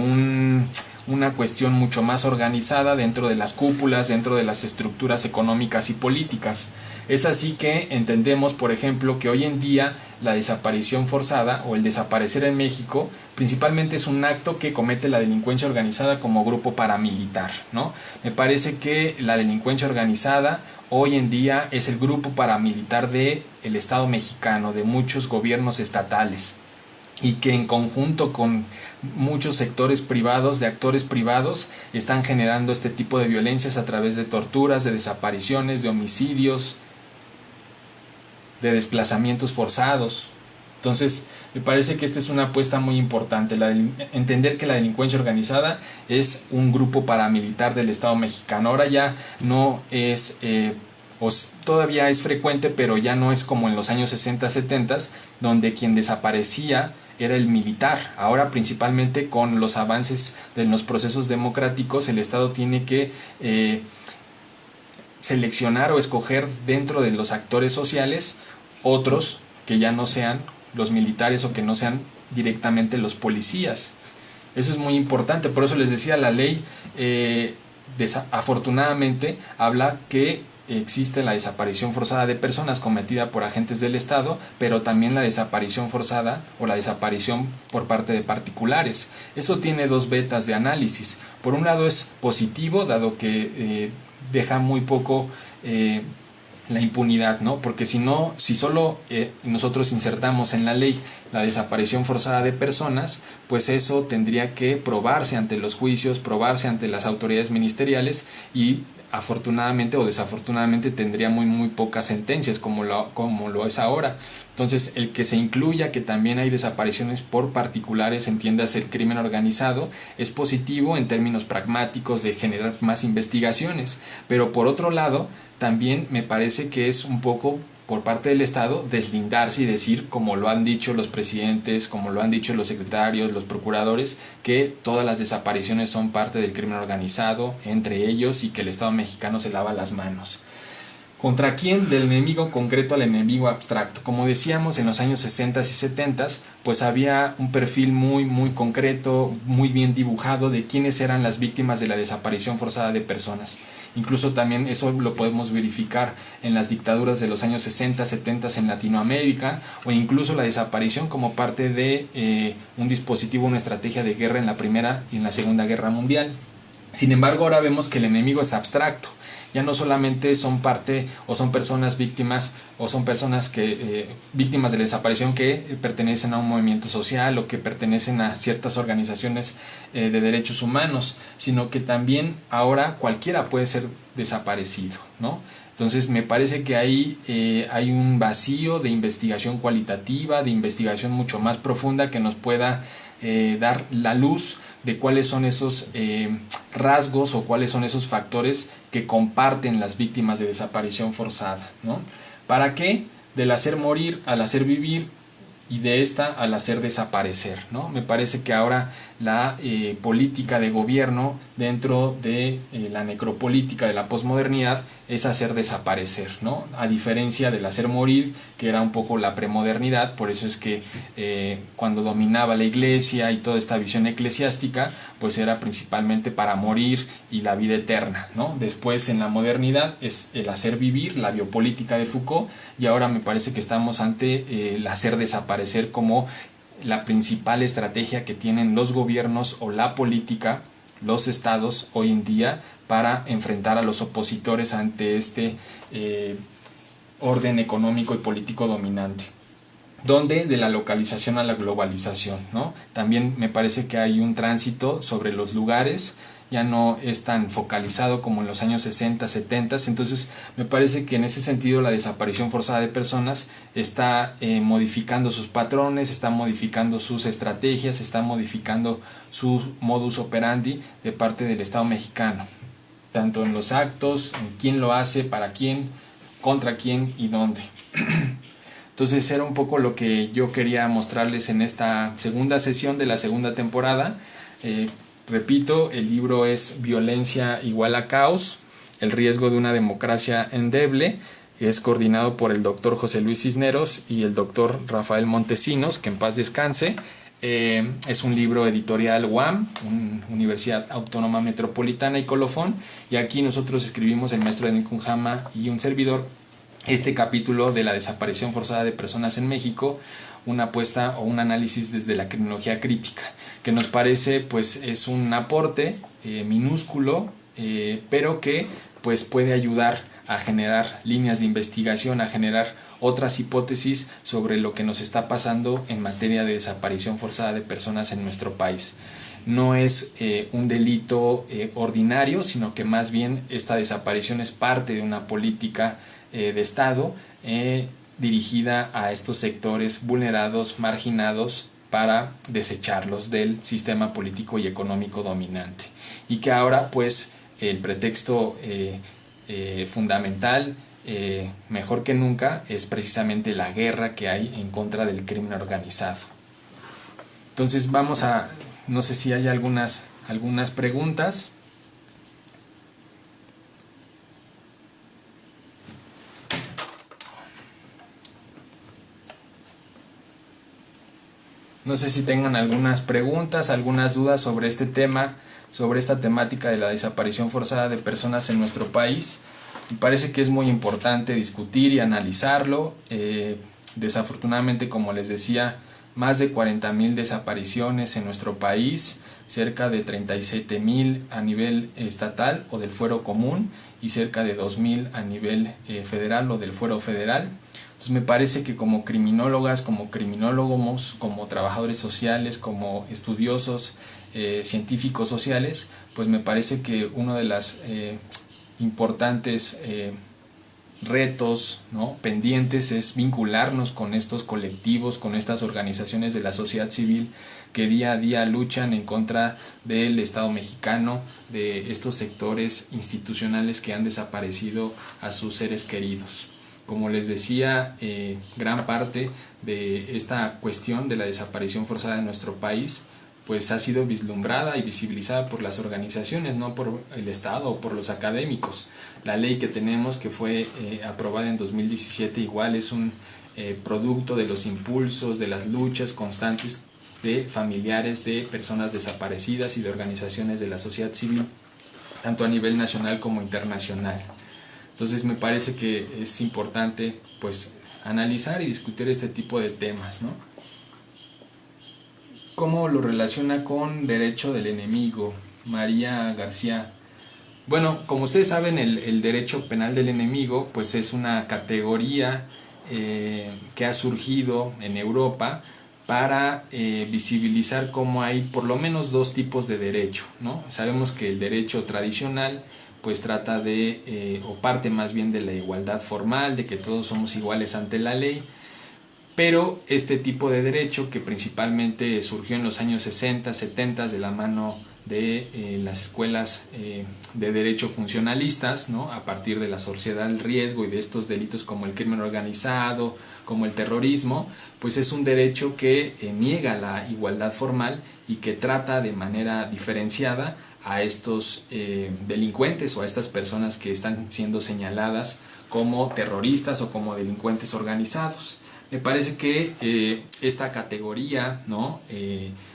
una cuestión mucho más organizada dentro de las cúpulas, dentro de las estructuras económicas y políticas. Es así que entendemos, por ejemplo, que hoy en día la desaparición forzada o el desaparecer en México principalmente es un acto que comete la delincuencia organizada como grupo paramilitar, ¿no? Me parece que la delincuencia organizada hoy en día es el grupo paramilitar del Estado mexicano, de muchos gobiernos estatales, y que en conjunto con muchos sectores privados, de actores privados, están generando este tipo de violencias a través de torturas, de desapariciones, de homicidios, de desplazamientos forzados. Entonces, me parece que esta es una apuesta muy importante, entender que la delincuencia organizada es un grupo paramilitar del Estado mexicano. Ahora ya no es, todavía es frecuente, pero ya no es como en los años 60, 70, donde quien desaparecía era el militar. Ahora, principalmente con los avances de los procesos democráticos, el Estado tiene que seleccionar o escoger dentro de los actores sociales otros que ya no sean los militares o que no sean directamente los policías. Eso es muy importante. Por eso les decía, la ley afortunadamente habla que existe la desaparición forzada de personas cometida por agentes del Estado, pero también la desaparición forzada o la desaparición por parte de particulares. Eso tiene dos vetas de análisis. Por un lado es positivo, dado que deja muy poco la impunidad, ¿no? Porque si solo nosotros insertamos en la ley la desaparición forzada de personas, pues eso tendría que probarse ante los juicios, probarse ante las autoridades ministeriales, y afortunadamente o desafortunadamente tendría muy pocas sentencias como lo es ahora. Entonces, el que se incluya que también hay desapariciones por particulares, entiéndase el crimen organizado, es positivo en términos pragmáticos de generar más investigaciones. Pero por otro lado, también me parece que es un poco por parte del Estado deslindarse y decir, como lo han dicho los presidentes, como lo han dicho los secretarios, los procuradores, que todas las desapariciones son parte del crimen organizado entre ellos y que el Estado mexicano se lava las manos. ¿Contra quién? Del enemigo concreto al enemigo abstracto. Como decíamos, en los años 60 y 70 pues había un perfil muy concreto, muy bien dibujado de quiénes eran las víctimas de la desaparición forzada de personas. Incluso también eso lo podemos verificar en las dictaduras de los años 60, 70 en Latinoamérica, o incluso la desaparición como parte de un dispositivo, una estrategia de guerra en la Primera y en la Segunda Guerra Mundial. Sin embargo, ahora vemos que el enemigo es abstracto. Ya no solamente son parte o son personas víctimas o son personas que víctimas de la desaparición que pertenecen a un movimiento social o que pertenecen a ciertas organizaciones de derechos humanos, sino que también ahora cualquiera puede ser desaparecido, ¿no? Entonces me parece que ahí hay un vacío de investigación cualitativa, de investigación mucho más profunda que nos pueda dar la luz de cuáles son esos rasgos o cuáles son esos factores que comparten las víctimas de desaparición forzada, ¿no? ¿Para qué? Del hacer morir al hacer vivir y de esta al hacer desaparecer, ¿no? Me parece que ahora la política de gobierno dentro de la necropolítica de la posmodernidad es hacer desaparecer, ¿no? A diferencia del hacer morir, que era un poco la premodernidad. Por eso es que cuando dominaba la iglesia y toda esta visión eclesiástica, pues era principalmente para morir y la vida eterna, ¿no? Después en la modernidad es el hacer vivir, la biopolítica de Foucault, y ahora me parece que estamos ante el hacer desaparecer como la principal estrategia que tienen los gobiernos o la política, los estados hoy en día para enfrentar a los opositores ante este orden económico y político dominante. Donde de la localización a la globalización, ¿no? También me parece que hay un tránsito sobre los lugares, ya no es tan focalizado como en los años 60, 70, entonces me parece que en ese sentido la desaparición forzada de personas está modificando sus patrones, está modificando sus estrategias, está modificando su modus operandi de parte del Estado mexicano, tanto en los actos, en quién lo hace, para quién, contra quién y dónde. Entonces era un poco lo que yo quería mostrarles en esta segunda sesión de la segunda temporada. Repito, el libro es Violencia igual a caos, el riesgo de una democracia endeble. Es coordinado por el doctor José Luis Cisneros y el doctor Rafael Montesinos, que en paz descanse. Es un libro editorial UAM, Universidad Autónoma Metropolitana y Colofón, y aquí nosotros escribimos, el maestro Daniel Kunjama y un servidor, este capítulo de la desaparición forzada de personas en México, una apuesta o un análisis desde la criminología crítica, que nos parece pues es un aporte minúsculo, pero que pues puede ayudar a generar líneas de investigación, a generar otras hipótesis sobre lo que nos está pasando en materia de desaparición forzada de personas en nuestro país. No es un delito ordinario, sino que más bien esta desaparición es parte de una política de Estado dirigida a estos sectores vulnerados, marginados, para desecharlos del sistema político y económico dominante, y que ahora pues el pretexto fundamental, mejor que nunca, es precisamente la guerra que hay en contra del crimen organizado. Entonces vamos a, no sé si hay algunas preguntas. No sé si tengan algunas preguntas, algunas dudas sobre este tema, sobre esta temática de la desaparición forzada de personas en nuestro país. Me parece que es muy importante discutir y analizarlo. Desafortunadamente, como les decía, más de 40,000 desapariciones en nuestro país, cerca de 37,000 a nivel estatal o del fuero común y cerca de 2,000 a nivel federal o del fuero federal. Entonces me parece que como criminólogas, como criminólogos, como trabajadores sociales, como estudiosos, científicos sociales, pues me parece que uno de los importantes retos, ¿no?, pendientes es vincularnos con estos colectivos, con estas organizaciones de la sociedad civil que día a día luchan en contra del Estado mexicano, de estos sectores institucionales que han desaparecido a sus seres queridos. Como les decía, gran parte de esta cuestión de la desaparición forzada en nuestro país pues ha sido vislumbrada y visibilizada por las organizaciones, no por el Estado o por los académicos. La ley que tenemos, que fue aprobada en 2017, igual es un producto de los impulsos, de las luchas constantes de familiares de personas desaparecidas y de organizaciones de la sociedad civil, tanto a nivel nacional como internacional. Entonces me parece que es importante pues analizar y discutir este tipo de temas, ¿no? ¿Cómo lo relaciona con derecho del enemigo? María García. Bueno, como ustedes saben, el derecho penal del enemigo pues es una categoría que ha surgido en Europa para visibilizar cómo hay por lo menos dos tipos de derecho, ¿no? Sabemos que el derecho tradicional pues trata de, o parte más bien de la igualdad formal, de que todos somos iguales ante la ley, pero este tipo de derecho, que principalmente surgió en los años 60, 70 de la mano de las escuelas de derecho funcionalistas, ¿no? A partir de la sociedad del riesgo y de estos delitos como el crimen organizado, como el terrorismo, pues es un derecho que niega la igualdad formal y que trata de manera diferenciada a estos delincuentes o a estas personas que están siendo señaladas como terroristas o como delincuentes organizados. Me parece que esta categoría, ¿no?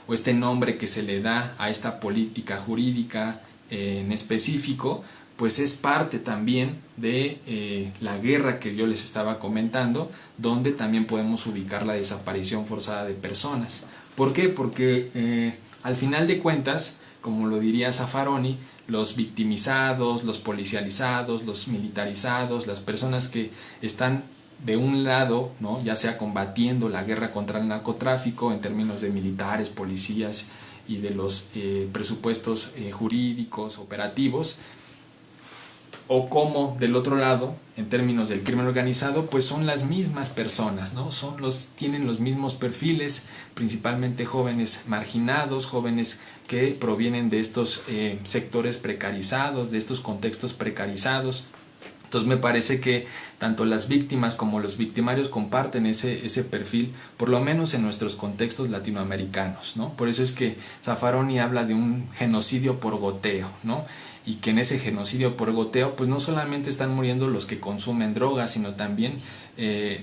O este nombre que se le da a esta política jurídica en específico, pues es parte también de la guerra que yo les estaba comentando, donde también podemos ubicar la desaparición forzada de personas. ¿Por qué? Porque al final de cuentas, como lo diría Zaffaroni, los victimizados, los policializados, los militarizados, las personas que están de un lado, ¿no? Ya sea combatiendo la guerra contra el narcotráfico en términos de militares, policías y de los presupuestos jurídicos, operativos, o como del otro lado, en términos del crimen organizado, pues son las mismas personas, ¿no? Tienen los mismos perfiles, principalmente jóvenes marginados, jóvenes que provienen de estos sectores precarizados, de estos contextos precarizados. Entonces me parece que tanto las víctimas como los victimarios comparten ese perfil, por lo menos en nuestros contextos latinoamericanos, ¿no? Por eso es que Zaffaroni habla de un genocidio por goteo, ¿no? Y que en ese genocidio por goteo pues no solamente están muriendo los que consumen drogas, sino también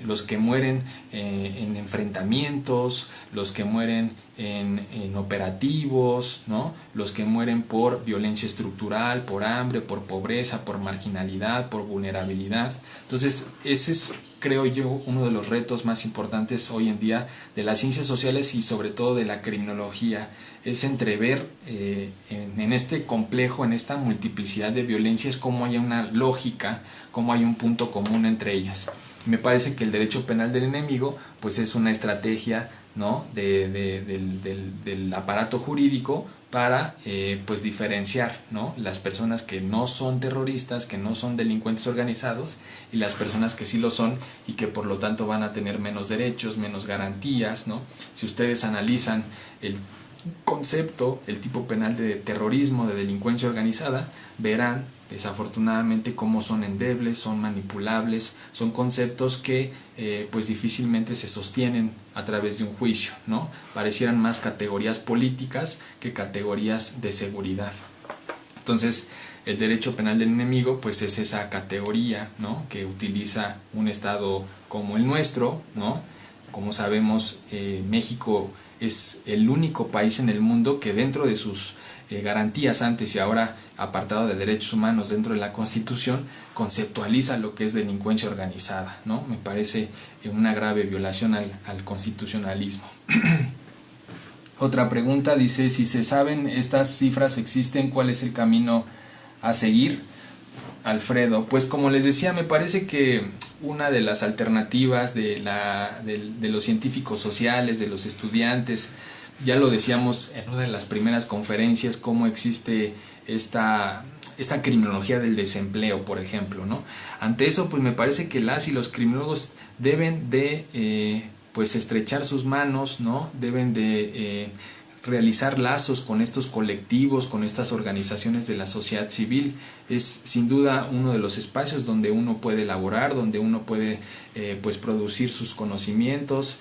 los que mueren en enfrentamientos, los que mueren en operativos, ¿no? Los que mueren por violencia estructural, por hambre, por pobreza, por marginalidad, por vulnerabilidad. Entonces ese es, creo yo, uno de los retos más importantes hoy en día de las ciencias sociales y sobre todo de la criminología, es entrever en este complejo, en esta multiplicidad de violencias, cómo hay una lógica, cómo hay un punto común entre ellas. Me parece que el derecho penal del enemigo pues es una estrategia, ¿no? del aparato jurídico para pues diferenciar, ¿no? Las personas que no son terroristas, que no son delincuentes organizados, y las personas que sí lo son y que por lo tanto van a tener menos derechos, menos garantías, ¿no? Si ustedes analizan el concepto, el tipo penal de terrorismo, de delincuencia organizada, verán desafortunadamente cómo son endebles, son manipulables, son conceptos que pues difícilmente se sostienen a través de un juicio, ¿no? Parecieran más categorías políticas que categorías de seguridad. Entonces el derecho penal del enemigo pues es esa categoría, ¿no? Que utiliza un estado como el nuestro, ¿no? Como sabemos, México es el único país en el mundo que dentro de sus garantías antes y ahora apartado de derechos humanos dentro de la Constitución conceptualiza lo que es delincuencia organizada, ¿no? Me parece una grave violación al constitucionalismo. Otra pregunta dice, si se saben estas cifras existen, ¿cuál es el camino a seguir? Alfredo, pues como les decía, me parece que una de las alternativas de los científicos sociales, de los estudiantes, ya lo decíamos en una de las primeras conferencias, cómo existe esta criminología del desempleo, por ejemplo, ¿no? Ante eso, pues me parece que las y los criminólogos deben de pues estrechar sus manos, ¿no? Deben de realizar lazos con estos colectivos, con estas organizaciones de la sociedad civil. Es sin duda uno de los espacios donde uno puede elaborar, donde uno puede pues producir sus conocimientos,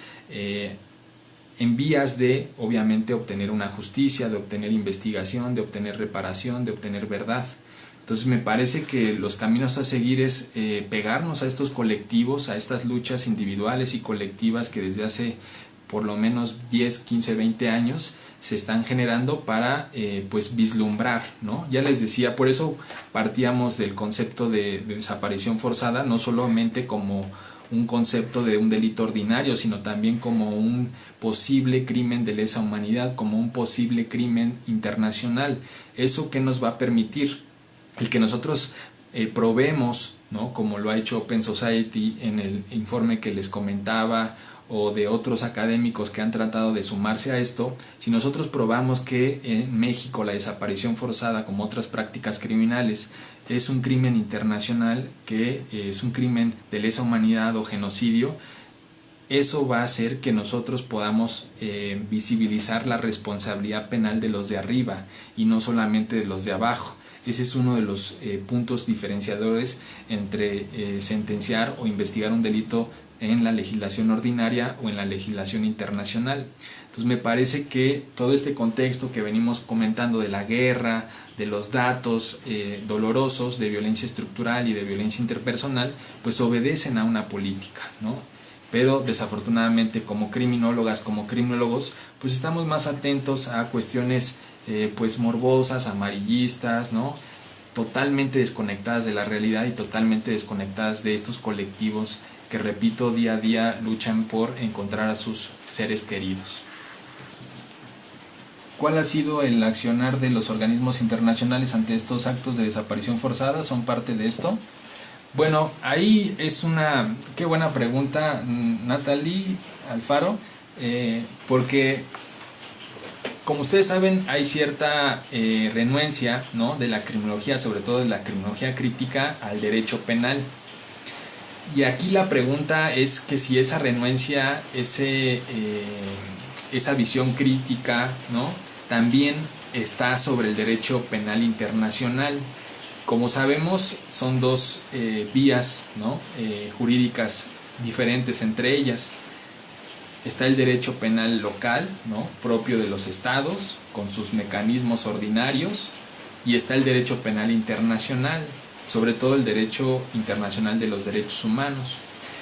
en vías de, obviamente, obtener una justicia, de obtener investigación, de obtener reparación, de obtener verdad. Entonces me parece que los caminos a seguir es pegarnos a estos colectivos, a estas luchas individuales y colectivas que desde hace por lo menos 10, 15, 20 años se están generando para pues vislumbrar, ¿no? Ya les decía, por eso partíamos del concepto de desaparición forzada, no solamente como un concepto de un delito ordinario, sino también como un posible crimen de lesa humanidad, como un posible crimen internacional. ¿Eso qué nos va a permitir? El que nosotros probemos, ¿no? Como lo ha hecho Open Society en el informe que les comentaba, o de otros académicos que han tratado de sumarse a esto, si nosotros probamos que en México la desaparición forzada, como otras prácticas criminales, es un crimen internacional, que es un crimen de lesa humanidad o genocidio, eso va a hacer que nosotros podamos visibilizar la responsabilidad penal de los de arriba y no solamente de los de abajo. Ese es uno de los puntos diferenciadores entre sentenciar o investigar un delito en la legislación ordinaria o en la legislación internacional. Entonces me parece que todo este contexto que venimos comentando de la guerra, de los datos dolorosos de violencia estructural y de violencia interpersonal, pues obedecen a una política, ¿no? Pero desafortunadamente, como criminólogas, como criminólogos, pues estamos más atentos a cuestiones pues morbosas, amarillistas, ¿no? Totalmente desconectadas de la realidad y totalmente desconectadas de estos colectivos que, repito, día a día luchan por encontrar a sus seres queridos. ¿Cuál ha sido el accionar de los organismos internacionales ante estos actos de desaparición forzada? ¿Son parte de esto? Bueno, ahí es una... qué buena pregunta, Natalie Alfaro, porque como ustedes saben, hay cierta renuencia, ¿no?, de la criminología, sobre todo de la criminología crítica, al derecho penal. Y aquí la pregunta es que si esa renuencia, esa visión crítica, ¿no?, también está sobre el derecho penal internacional. Como sabemos, son dos vías, ¿no?, jurídicas diferentes entre ellas. Está el derecho penal local, ¿no?, propio de los estados, con sus mecanismos ordinarios, y está el derecho penal internacional, sobre todo el derecho internacional de los derechos humanos.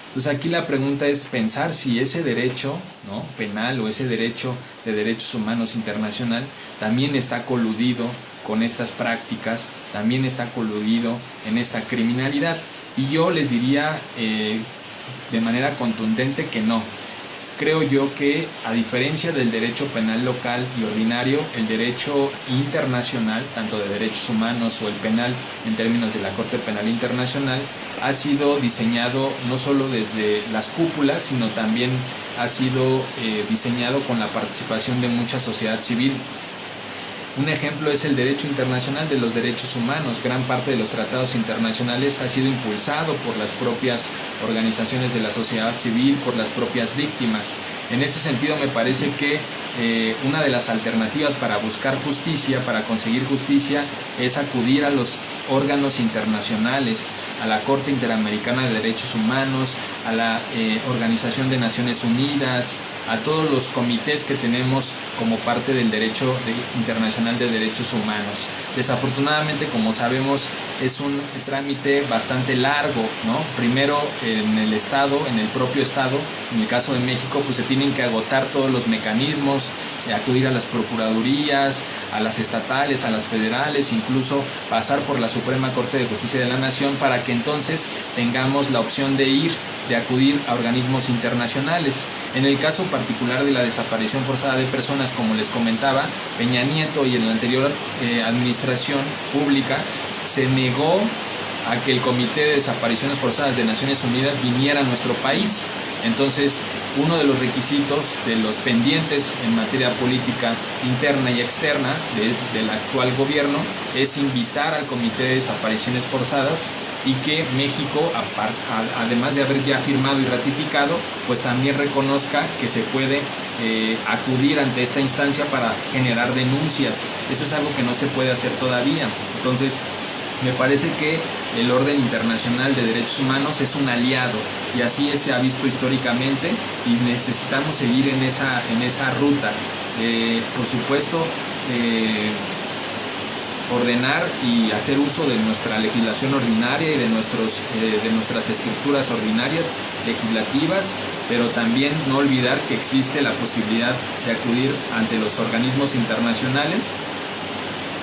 Entonces aquí la pregunta es pensar si ese derecho, ¿no?, penal, o ese derecho de derechos humanos internacional también está coludido con estas prácticas, también está coludido en esta criminalidad. Y yo les diría de manera contundente que no. Creo yo que, a diferencia del derecho penal local y ordinario, el derecho internacional, tanto de derechos humanos o el penal en términos de la Corte Penal Internacional, ha sido diseñado no solo desde las cúpulas, sino también ha sido diseñado con la participación de mucha sociedad civil. Un ejemplo es el derecho internacional de los derechos humanos. Gran parte de los tratados internacionales ha sido impulsado por las propias organizaciones de la sociedad civil, por las propias víctimas. En ese sentido, me parece que una de las alternativas para buscar justicia, para conseguir justicia, es acudir a los órganos internacionales, a la Corte Interamericana de Derechos Humanos, a la Organización de Naciones Unidas, a todos los comités que tenemos como parte del derecho internacional de derechos humanos. Desafortunadamente, como sabemos, es un trámite bastante largo, ¿no? Primero en el Estado, en el propio Estado, en el caso de México, pues se tienen que agotar todos los mecanismos, acudir a las procuradurías, a las estatales, a las federales, incluso pasar por la Suprema Corte de Justicia de la Nación, para que entonces tengamos la opción de acudir a organismos internacionales. En el caso particular de la desaparición forzada de personas, como les comentaba, Peña Nieto y en la anterior administración pública se negó a que el Comité de Desapariciones Forzadas de Naciones Unidas viniera a nuestro país. Entonces, uno de los requisitos, de los pendientes en materia política interna y externa del actual gobierno, es invitar al Comité de Desapariciones Forzadas, y que México, además de haber ya firmado y ratificado, pues también reconozca que se puede acudir ante esta instancia para generar denuncias. Eso es algo que no se puede hacer todavía. Entonces, Me parece que el orden internacional de derechos humanos es un aliado, y así se ha visto históricamente, y necesitamos seguir en esa ruta. Por supuesto, ordenar y hacer uso de nuestra legislación ordinaria y de nuestras estructuras ordinarias legislativas, pero también no olvidar que existe la posibilidad de acudir ante los organismos internacionales,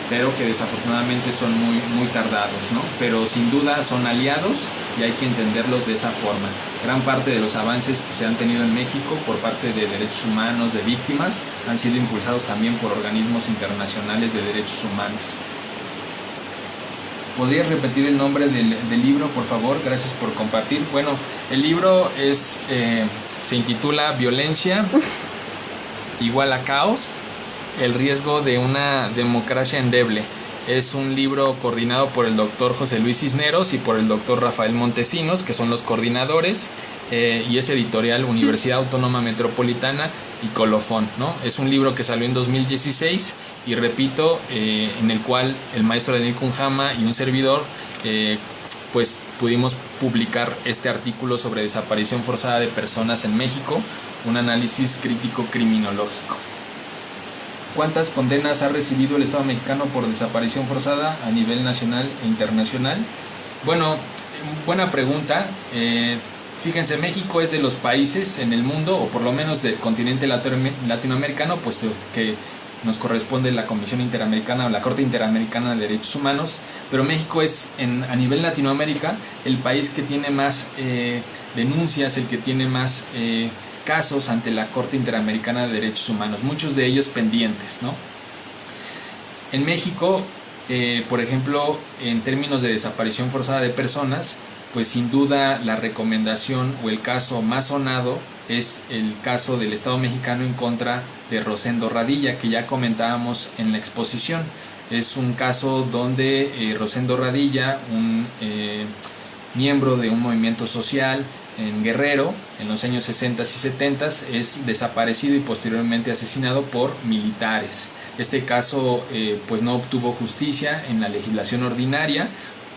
pero que desafortunadamente son muy tardados, ¿no? Pero sin duda son aliados y hay que entenderlos de esa forma. Gran parte de los avances que se han tenido en México por parte de derechos humanos, de víctimas, han sido impulsados también por organismos internacionales de derechos humanos. ¿Podrías repetir el nombre del libro, por favor? Gracias por compartir. Bueno, el libro se intitula Violencia igual a caos, el riesgo de una democracia endeble. Es un libro coordinado por el doctor José Luis Cisneros y por el doctor Rafael Montesinos, que son los coordinadores, y es editorial Universidad Autónoma Metropolitana y Colofón, ¿no? Es un libro que salió en 2016 y repito, en el cual el maestro Daniel Cunjama y un servidor pues pudimos publicar este artículo sobre desaparición forzada de personas en México, un análisis crítico criminológico. ¿Cuántas condenas ha recibido el Estado mexicano por desaparición forzada a nivel nacional e internacional? Bueno, buena pregunta. Fíjense, México es de los países en el mundo, o por lo menos del continente latinoamericano, puesto que nos corresponde la Comisión Interamericana o la Corte Interamericana de Derechos Humanos, pero México es a nivel Latinoamérica el país que tiene más denuncias, el que tiene más casos ante la Corte Interamericana de Derechos Humanos, muchos de ellos pendientes, ¿no? En México, por ejemplo, en términos de desaparición forzada de personas, pues sin duda la recomendación o el caso más sonado es el caso del Estado mexicano en contra de Rosendo Radilla, que ya comentábamos en la exposición. Es un caso donde Rosendo Radilla, un miembro de un movimiento social en Guerrero en los años 60 y 70, es desaparecido y posteriormente asesinado por militares. Este caso pues no obtuvo justicia en la legislación ordinaria,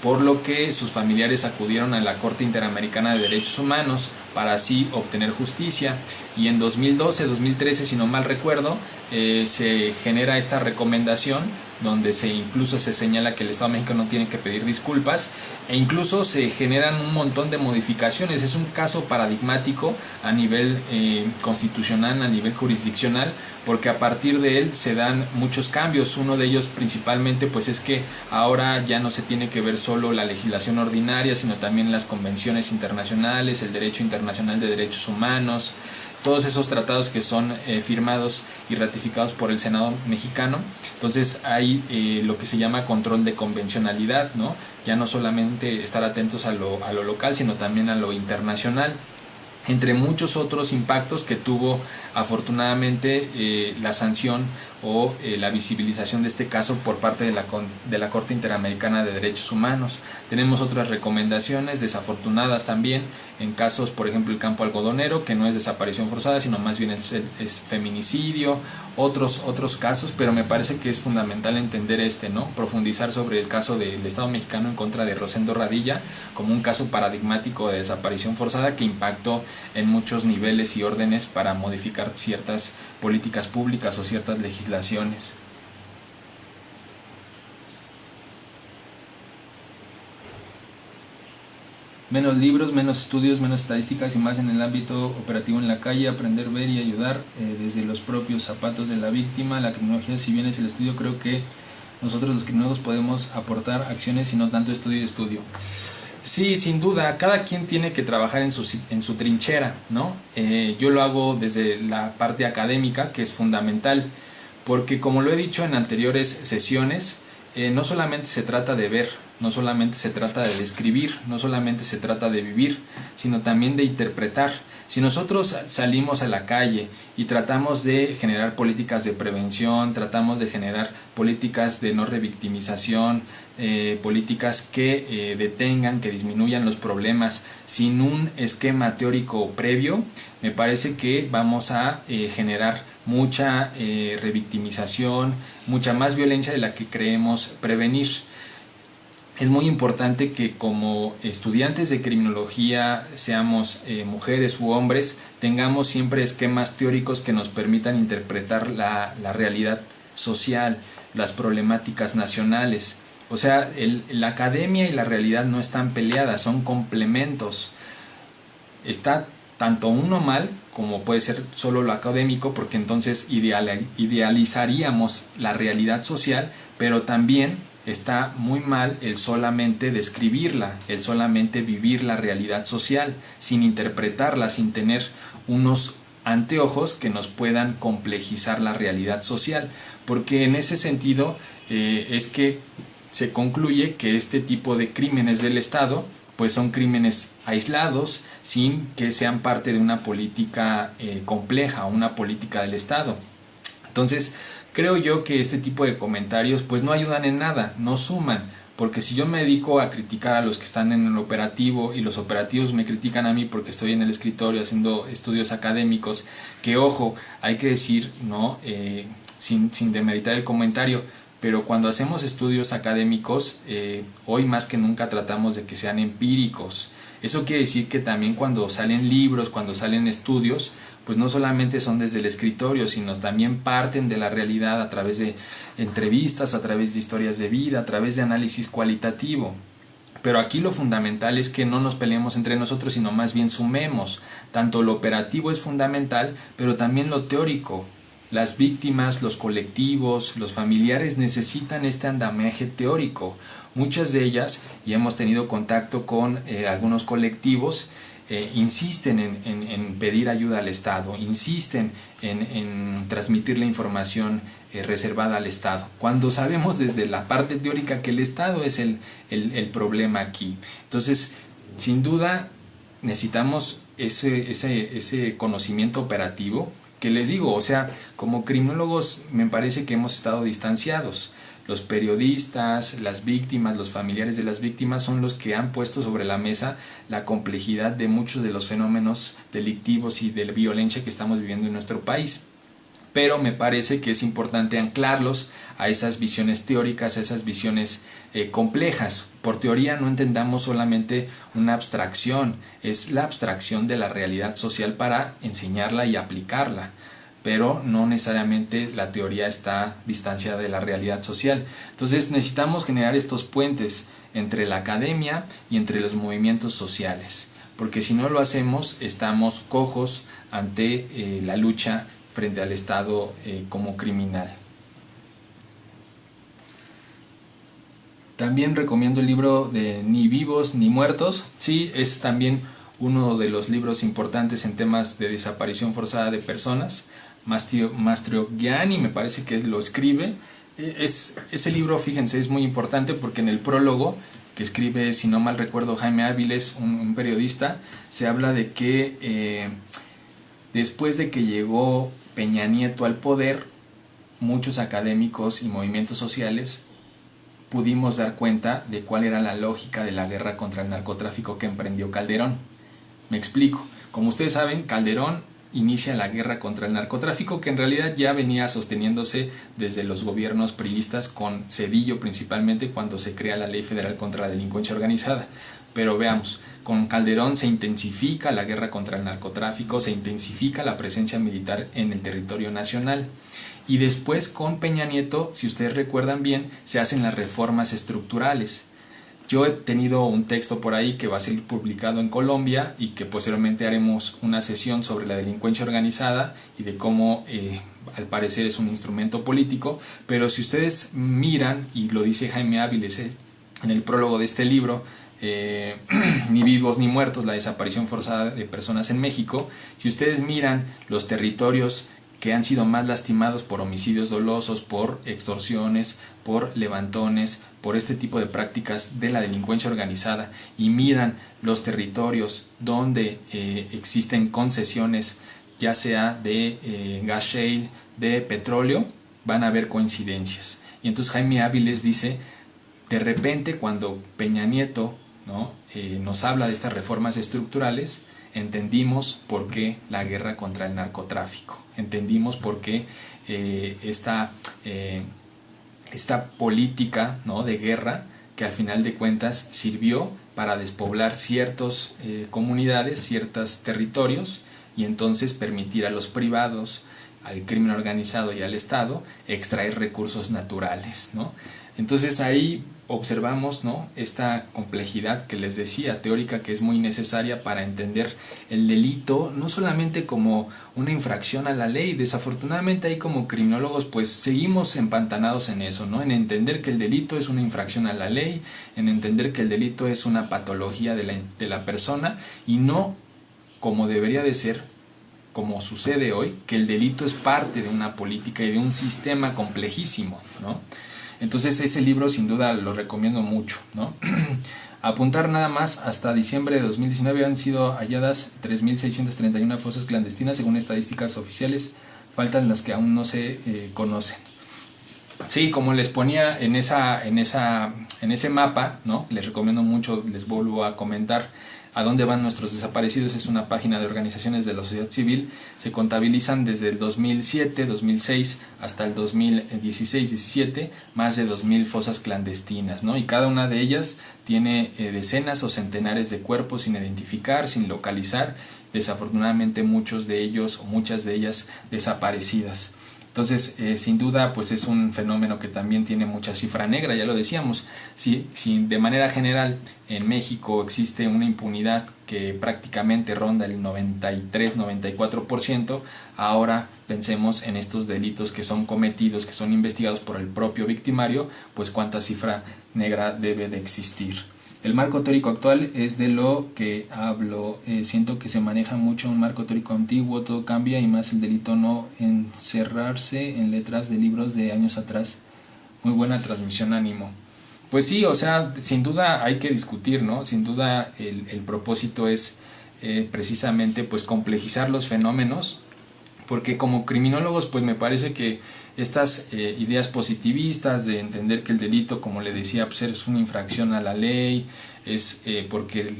por lo que sus familiares acudieron a la Corte Interamericana de Derechos Humanos para así obtener justicia, y en 2012-2013, si no mal recuerdo, se genera esta recomendación donde incluso se señala que el Estado mexicano tiene que pedir disculpas, e incluso se generan un montón de modificaciones. Es un caso paradigmático a nivel constitucional, a nivel jurisdiccional, porque a partir de él se dan muchos cambios. Uno de ellos principalmente pues es que ahora ya no se tiene que ver solo la legislación ordinaria, sino también las convenciones internacionales, el derecho internacional de derechos humanos, todos esos tratados que son firmados y ratificados por el Senado mexicano. Entonces hay lo que se llama control de convencionalidad, ¿no? Ya no solamente estar atentos a lo local, sino también a lo internacional, entre muchos otros impactos que tuvo afortunadamente la sanción o la visibilización de este caso por parte de la Corte Interamericana de Derechos Humanos. Tenemos otras recomendaciones desafortunadas también en casos, por ejemplo, el campo algodonero, que no es desaparición forzada, sino más bien es feminicidio, otros casos, pero me parece que es fundamental entender ¿no? Profundizar sobre el caso del Estado mexicano en contra de Rosendo Radilla como un caso paradigmático de desaparición forzada que impactó en muchos niveles y órdenes para modificar ciertas políticas públicas o ciertas legislaciones. Menos libros, menos estudios, menos estadísticas y más en el ámbito operativo en la calle, aprender, ver y ayudar desde los propios zapatos de la víctima. La criminología, si bien es el estudio, creo que nosotros los criminólogos podemos aportar acciones y no tanto estudio y estudio. Sí, sin duda, cada quien tiene que trabajar en su trinchera, ¿no? Yo lo hago desde la parte académica, que es fundamental, porque como lo he dicho en anteriores sesiones, no solamente se trata de ver, no solamente se trata de describir, no solamente se trata de vivir, sino también de interpretar. Si nosotros salimos a la calle y tratamos de generar políticas de prevención, tratamos de generar políticas de no revictimización, políticas que detengan, que disminuyan los problemas sin un esquema teórico previo, me parece que vamos a generar mucha revictimización, mucha más violencia de la que creemos prevenir. es muy importante que como estudiantes de criminología, seamos mujeres u hombres, tengamos siempre esquemas teóricos que nos permitan interpretar la realidad social, las problemáticas nacionales. O sea, la academia y la realidad no están peleadas, son complementos. Está tanto uno mal como puede ser solo lo académico, porque entonces idealizaríamos la realidad social, pero también está muy mal el solamente describirla, el solamente vivir la realidad social, sin interpretarla, sin tener unos anteojos que nos puedan complejizar la realidad social, porque en ese sentido es que se concluye que este tipo de crímenes del Estado pues son crímenes aislados sin que sean parte de una política compleja, una política del Estado. Entonces, creo yo que este tipo de comentarios pues no ayudan en nada, no suman, porque si yo me dedico a criticar a los que están en el operativo y los operativos me critican a mí porque estoy en el escritorio haciendo estudios académicos, que ojo, hay que decir, ¿no? Sin demeritar el comentario, pero cuando hacemos estudios académicos, hoy más que nunca tratamos de que sean empíricos. Eso quiere decir que también cuando salen libros, cuando salen estudios, pues no solamente son desde el escritorio, sino también parten de la realidad a través de entrevistas, a través de historias de vida, a través de análisis cualitativo. Pero aquí lo fundamental es que no nos peleemos entre nosotros, sino más bien sumemos. Tanto lo operativo es fundamental, pero también lo teórico. Las víctimas, los colectivos, los familiares necesitan este andamiaje teórico. Muchas de ellas, y hemos tenido contacto con algunos colectivos, insisten en pedir ayuda al Estado, insisten en transmitir la información reservada al Estado, cuando sabemos desde la parte teórica que el Estado es el problema aquí. Entonces, sin duda, necesitamos ese conocimiento operativo, que les digo, o sea, como criminólogos me parece que hemos estado distanciados. Los periodistas, las víctimas, los familiares de las víctimas son los que han puesto sobre la mesa la complejidad de muchos de los fenómenos delictivos y de violencia que estamos viviendo en nuestro país. Pero me parece que es importante anclarlos a esas visiones teóricas, a esas visiones complejas. Por teoría no entendamos solamente una abstracción, es la abstracción de la realidad social para enseñarla y aplicarla, pero no necesariamente la teoría está distanciada de la realidad social. Entonces necesitamos generar estos puentes entre la academia y entre los movimientos sociales, porque si no lo hacemos estamos cojos ante la lucha frente al Estado como criminal. También recomiendo el libro de Ni vivos ni muertos. Sí, es también uno de los libros importantes en temas de desaparición forzada de personas. Mastroianni me parece que lo escribe. Ese libro, fíjense, es muy importante porque en el prólogo que escribe, si no mal recuerdo, Jaime Áviles, un periodista, se habla de que después de que llegó Peña Nieto al poder, muchos académicos y movimientos sociales pudimos dar cuenta de cuál era la lógica de la guerra contra el narcotráfico que emprendió Calderón. Me explico. Como ustedes saben, Calderón inicia la guerra contra el narcotráfico, que en realidad ya venía sosteniéndose desde los gobiernos priistas, con Zedillo principalmente, cuando se crea la Ley Federal contra la Delincuencia Organizada. Pero veamos, con Calderón se intensifica la guerra contra el narcotráfico, se intensifica la presencia militar en el territorio nacional. Y después con Peña Nieto, si ustedes recuerdan bien, se hacen las reformas estructurales. Yo he tenido un texto por ahí que va a ser publicado en Colombia y que posteriormente haremos una sesión sobre la delincuencia organizada y de cómo al parecer es un instrumento político, pero si ustedes miran, y lo dice Jaime Áviles en el prólogo de este libro, Ni vivos ni muertos, la desaparición forzada de personas en México, si ustedes miran los territorios que han sido más lastimados por homicidios dolosos, por extorsiones, por levantones, por este tipo de prácticas de la delincuencia organizada, y miran los territorios donde existen concesiones, ya sea de gas shale, de petróleo, van a haber coincidencias. Y entonces Jaime Áviles dice, de repente cuando Peña Nieto, ¿no?, nos habla de estas reformas estructurales, entendimos por qué la guerra contra el narcotráfico, entendimos por qué esta política, ¿no?, de guerra que al final de cuentas sirvió para despoblar ciertas comunidades, ciertos territorios, y entonces permitir a los privados, al crimen organizado y al Estado extraer recursos naturales, ¿no? Entonces ahí observamos, ¿no?, esta complejidad que les decía, teórica, que es muy necesaria para entender el delito, no solamente como una infracción a la ley. Desafortunadamente ahí como criminólogos pues seguimos empantanados en eso, ¿no?, en entender que el delito es una infracción a la ley, en entender que el delito es una patología de la persona, y no como debería de ser, como sucede hoy, que el delito es parte de una política y de un sistema complejísimo, ¿no? Entonces ese libro sin duda lo recomiendo mucho, ¿no? Apuntar nada más, hasta diciembre de 2019 han sido halladas 3.631 fosas clandestinas según estadísticas oficiales, faltan las que aún no se conocen. Sí, como les ponía en ese mapa, ¿no?, les recomiendo mucho, les vuelvo a comentar a dónde van nuestros desaparecidos. Es una página de organizaciones de la sociedad civil. Se contabilizan desde el 2007, 2006 hasta el 2016-17 más de 2.000 fosas clandestinas, ¿no? Y cada una de ellas tiene decenas o centenares de cuerpos sin identificar, sin localizar, desafortunadamente muchos de ellos o muchas de ellas desaparecidas. Entonces, sin duda, pues es un fenómeno que también tiene mucha cifra negra, ya lo decíamos. Si de manera general en México existe una impunidad que prácticamente ronda el 93-94%, ahora pensemos en estos delitos que son cometidos, que son investigados por el propio victimario, pues cuánta cifra negra debe de existir. El marco teórico actual es de lo que hablo. Siento que se maneja mucho un marco teórico antiguo, todo cambia, y más el delito no encerrarse en letras de libros de años atrás. Muy buena transmisión, ánimo. Pues sí, o sea, sin duda hay que discutir, ¿no? Sin duda el propósito es precisamente pues complejizar los fenómenos, porque como criminólogos pues me parece que estas ideas positivistas de entender que el delito, como le decía, pues es una infracción a la ley, es porque el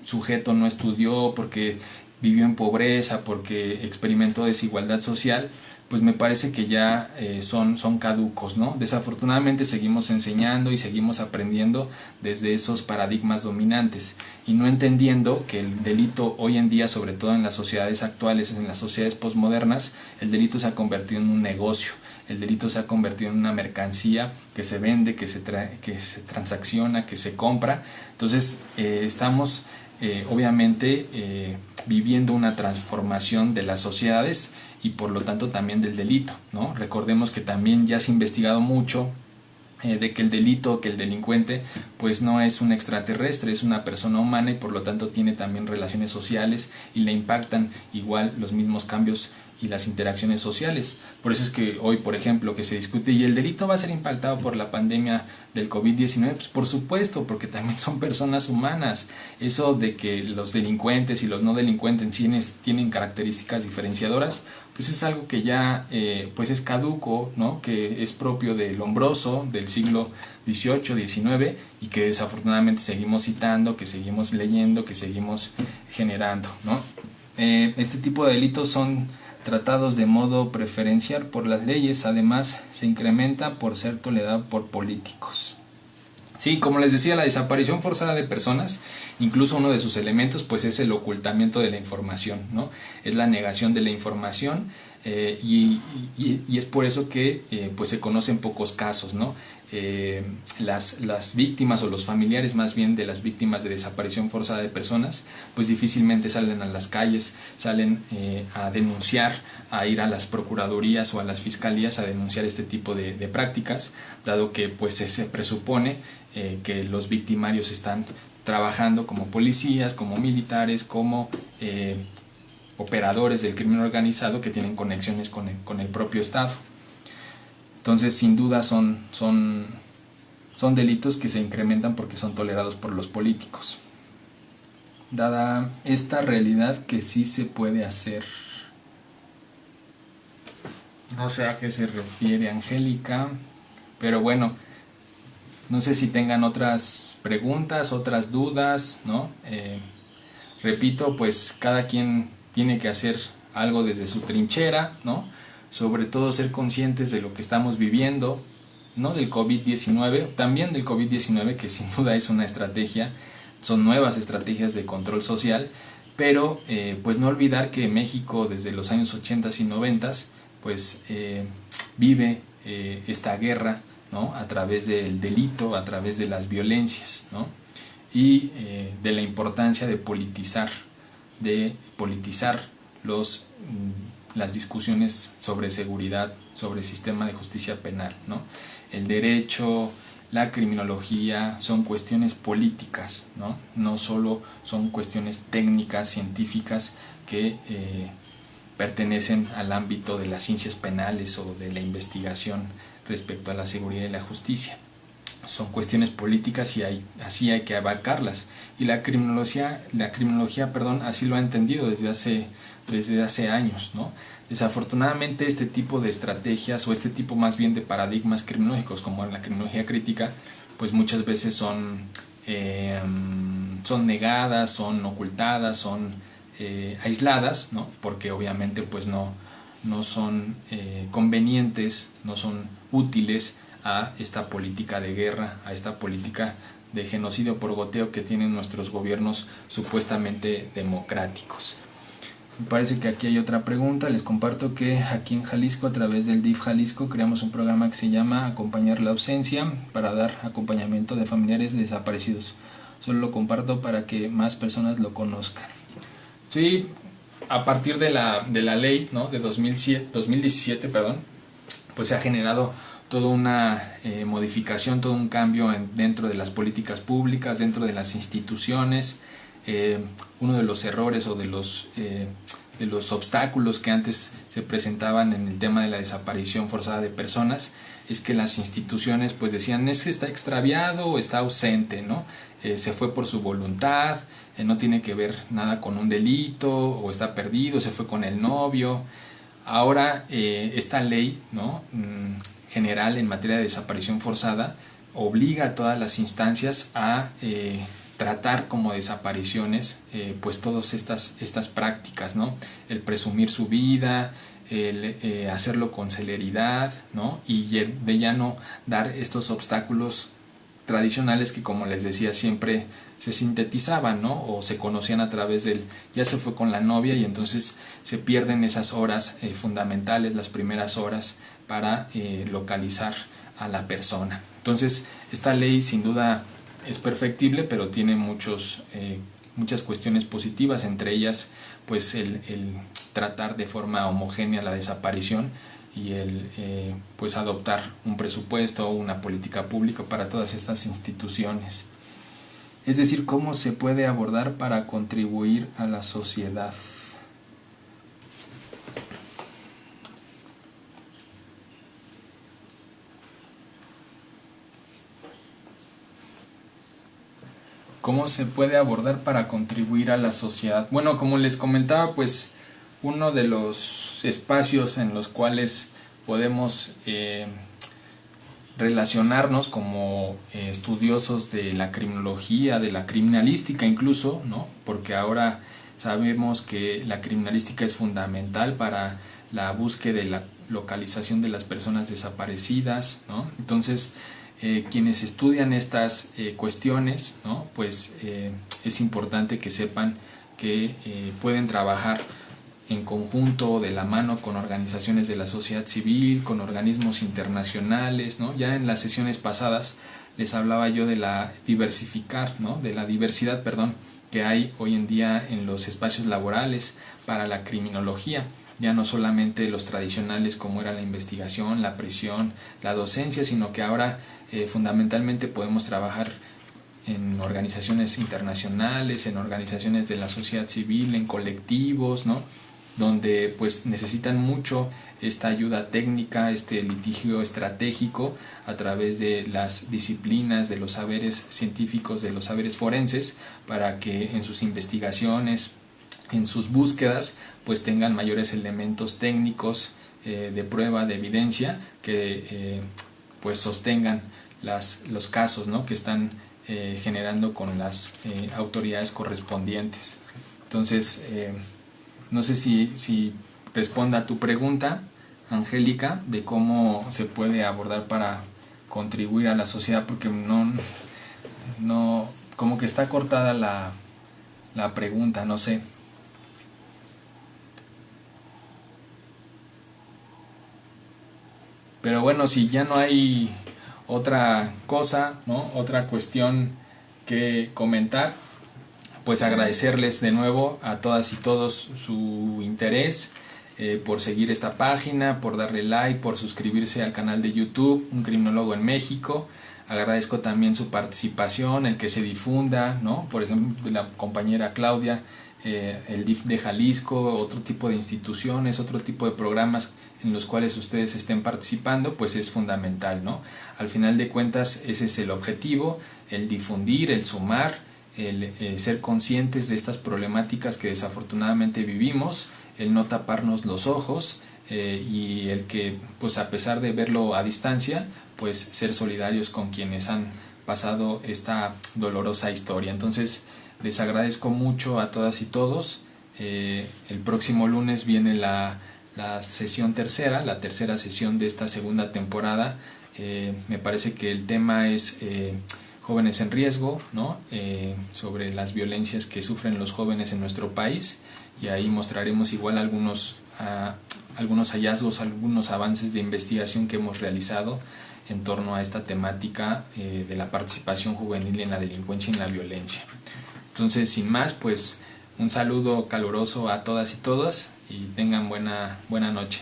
sujeto no estudió, porque vivió en pobreza, porque experimentó desigualdad social, pues me parece que ya son caducos, ¿no? Desafortunadamente seguimos enseñando y seguimos aprendiendo desde esos paradigmas dominantes y no entendiendo que el delito hoy en día, sobre todo en las sociedades actuales, en las sociedades posmodernas, el delito se ha convertido en un negocio. El delito se ha convertido en una mercancía que se vende, que se transacciona, que se compra. Entonces estamos obviamente viviendo una transformación de las sociedades y por lo tanto también del delito, ¿no? Recordemos que también ya se ha investigado mucho de que el delito, que el delincuente pues no es un extraterrestre, es una persona humana y por lo tanto tiene también relaciones sociales y le impactan igual los mismos cambios y las interacciones sociales. Por eso es que hoy, por ejemplo, que se discute, ¿y el delito va a ser impactado por la pandemia del COVID-19? Pues por supuesto, porque también son personas humanas. Eso de que los delincuentes y los no delincuentes tienen características diferenciadoras, pues es algo que ya pues es caduco, ¿no? Que es propio del Lombroso del siglo XVIII, XIX y que desafortunadamente seguimos citando, que seguimos leyendo, que seguimos generando, ¿no? Este tipo de delitos son tratados de modo preferencial por las leyes, además se incrementa por ser tolerado por políticos. Sí, como les decía, la desaparición forzada de personas, incluso uno de sus elementos pues es el ocultamiento de la información, ¿no? Es la negación de la información y es por eso que pues se conocen pocos casos, ¿no? Las víctimas o los familiares más bien de las víctimas de desaparición forzada de personas pues difícilmente salen a las calles, salen a denunciar, a ir a las procuradurías o a las fiscalías a denunciar este tipo de prácticas, dado que pues se presupone que los victimarios están trabajando como policías, como militares, como operadores del crimen organizado que tienen conexiones con el propio Estado. Entonces, sin duda son delitos que se incrementan porque son tolerados por los políticos. Dada esta realidad que sí se puede hacer. No sé a qué se refiere Angélica, pero bueno, no sé si tengan otras preguntas, otras dudas, ¿no? Repito, pues cada quien tiene que hacer algo desde su trinchera, ¿no? Sobre todo ser conscientes de lo que estamos viviendo, no del COVID-19, también del COVID-19, que sin duda es una estrategia, son nuevas estrategias de control social, pero pues no olvidar que México desde los años 80 y 90 pues vive esta guerra, ¿no? A través del delito, a través de las violencias, ¿no? Y de la importancia de politizar las discusiones sobre seguridad, sobre sistema de justicia penal, ¿no? El derecho, la criminología son cuestiones políticas, ¿no? No solo son cuestiones técnicas, científicas que pertenecen al ámbito de las ciencias penales o de la investigación respecto a la seguridad y la justicia. Son cuestiones políticas y así hay que abarcarlas. Y la criminología, así lo ha entendido desde hace años, ¿no? Desafortunadamente este tipo de estrategias o este tipo más bien de paradigmas criminológicos como en la criminología crítica, pues muchas veces son negadas, son ocultadas, son aisladas, ¿no? Porque obviamente pues no son convenientes, no son útiles a esta política de guerra, a esta política de genocidio por goteo que tienen nuestros gobiernos supuestamente democráticos. Me parece que aquí hay otra pregunta. Les comparto que aquí en Jalisco, a través del DIF Jalisco, creamos un programa que se llama Acompañar la ausencia, para dar acompañamiento de familiares desaparecidos. Solo lo comparto para que más personas lo conozcan. Sí, a partir de la ley, ¿no? De 2017, pues se ha generado toda una modificación, todo un cambio dentro de las políticas públicas, dentro de las instituciones. Uno de los errores o de los obstáculos que antes se presentaban en el tema de la desaparición forzada de personas es que las instituciones pues decían es que está extraviado o está ausente, ¿no? Se fue por su voluntad, no tiene que ver nada con un delito, o está perdido, se fue con el novio. Ahora esta ley, ¿no? General en materia de desaparición forzada obliga a todas las instancias a tratar como desapariciones pues todas estas prácticas, ¿no? El presumir su vida, el hacerlo con celeridad, ¿no? Y de ya no dar estos obstáculos tradicionales que, como les decía, siempre se sintetizaban, ¿no? O se conocían a través del ya se fue con la novia, y entonces se pierden esas horas fundamentales, las primeras horas para localizar a la persona. Entonces esta ley sin duda es perfectible, pero tiene muchas cuestiones positivas, entre ellas pues el tratar de forma homogénea la desaparición y el pues adoptar un presupuesto o una política pública para todas estas instituciones. Es decir, cómo se puede abordar para contribuir a la sociedad. ¿Cómo se puede abordar para contribuir a la sociedad? Bueno, como les comentaba, pues uno de los espacios en los cuales podemos relacionarnos como estudiosos de la criminología, de la criminalística incluso, ¿no? Porque ahora sabemos que la criminalística es fundamental para la búsqueda y la localización de las personas desaparecidas, ¿no? Entonces, quienes estudian estas cuestiones, ¿no? Pues es importante que sepan que pueden trabajar en conjunto, de la mano, con organizaciones de la sociedad civil, con organismos internacionales, ¿no? Ya en las sesiones pasadas les hablaba yo de la diversidad, que hay hoy en día en los espacios laborales para la criminología. Ya no solamente los tradicionales como era la investigación, la prisión, la docencia, sino que ahora fundamentalmente podemos trabajar en organizaciones internacionales, en organizaciones de la sociedad civil, en colectivos, ¿no? Donde pues necesitan mucho esta ayuda técnica, este litigio estratégico a través de las disciplinas, de los saberes científicos, de los saberes forenses, para que en sus investigaciones, en sus búsquedas, pues tengan mayores elementos técnicos de prueba, de evidencia, que pues sostengan los casos, ¿no? Que están generando con las autoridades correspondientes. Entonces, no sé si responda a tu pregunta, Angélica, de cómo se puede abordar para contribuir a la sociedad, porque no como que está cortada la pregunta, no sé. Pero bueno, si ya no hay otra cosa, ¿no? Otra cuestión que comentar, pues agradecerles de nuevo a todas y todos su interés, por seguir esta página, por darle like, por suscribirse al canal de YouTube, Un Criminólogo en México. Agradezco también su participación, el que se difunda, ¿no? Por ejemplo, de la compañera Claudia, el DIF de Jalisco, otro tipo de instituciones, otro tipo de programas en los cuales ustedes estén participando, pues es fundamental, ¿no? Al final de cuentas, ese es el objetivo, el difundir, el sumar, el ser conscientes de estas problemáticas que desafortunadamente vivimos, el no taparnos los ojos, y el que, pues a pesar de verlo a distancia, pues ser solidarios con quienes han pasado esta dolorosa historia. Entonces les agradezco mucho a todas y todos. El próximo lunes viene la sesión tercera, la tercera sesión de esta segunda temporada. Me parece que el tema es jóvenes en riesgo, ¿no? Sobre las violencias que sufren los jóvenes en nuestro país, y ahí mostraremos igual algunos hallazgos, algunos avances de investigación que hemos realizado en torno a esta temática de la participación juvenil en la delincuencia y en la violencia. Entonces, sin más, pues un saludo caluroso a todas y todos, y tengan buena noche.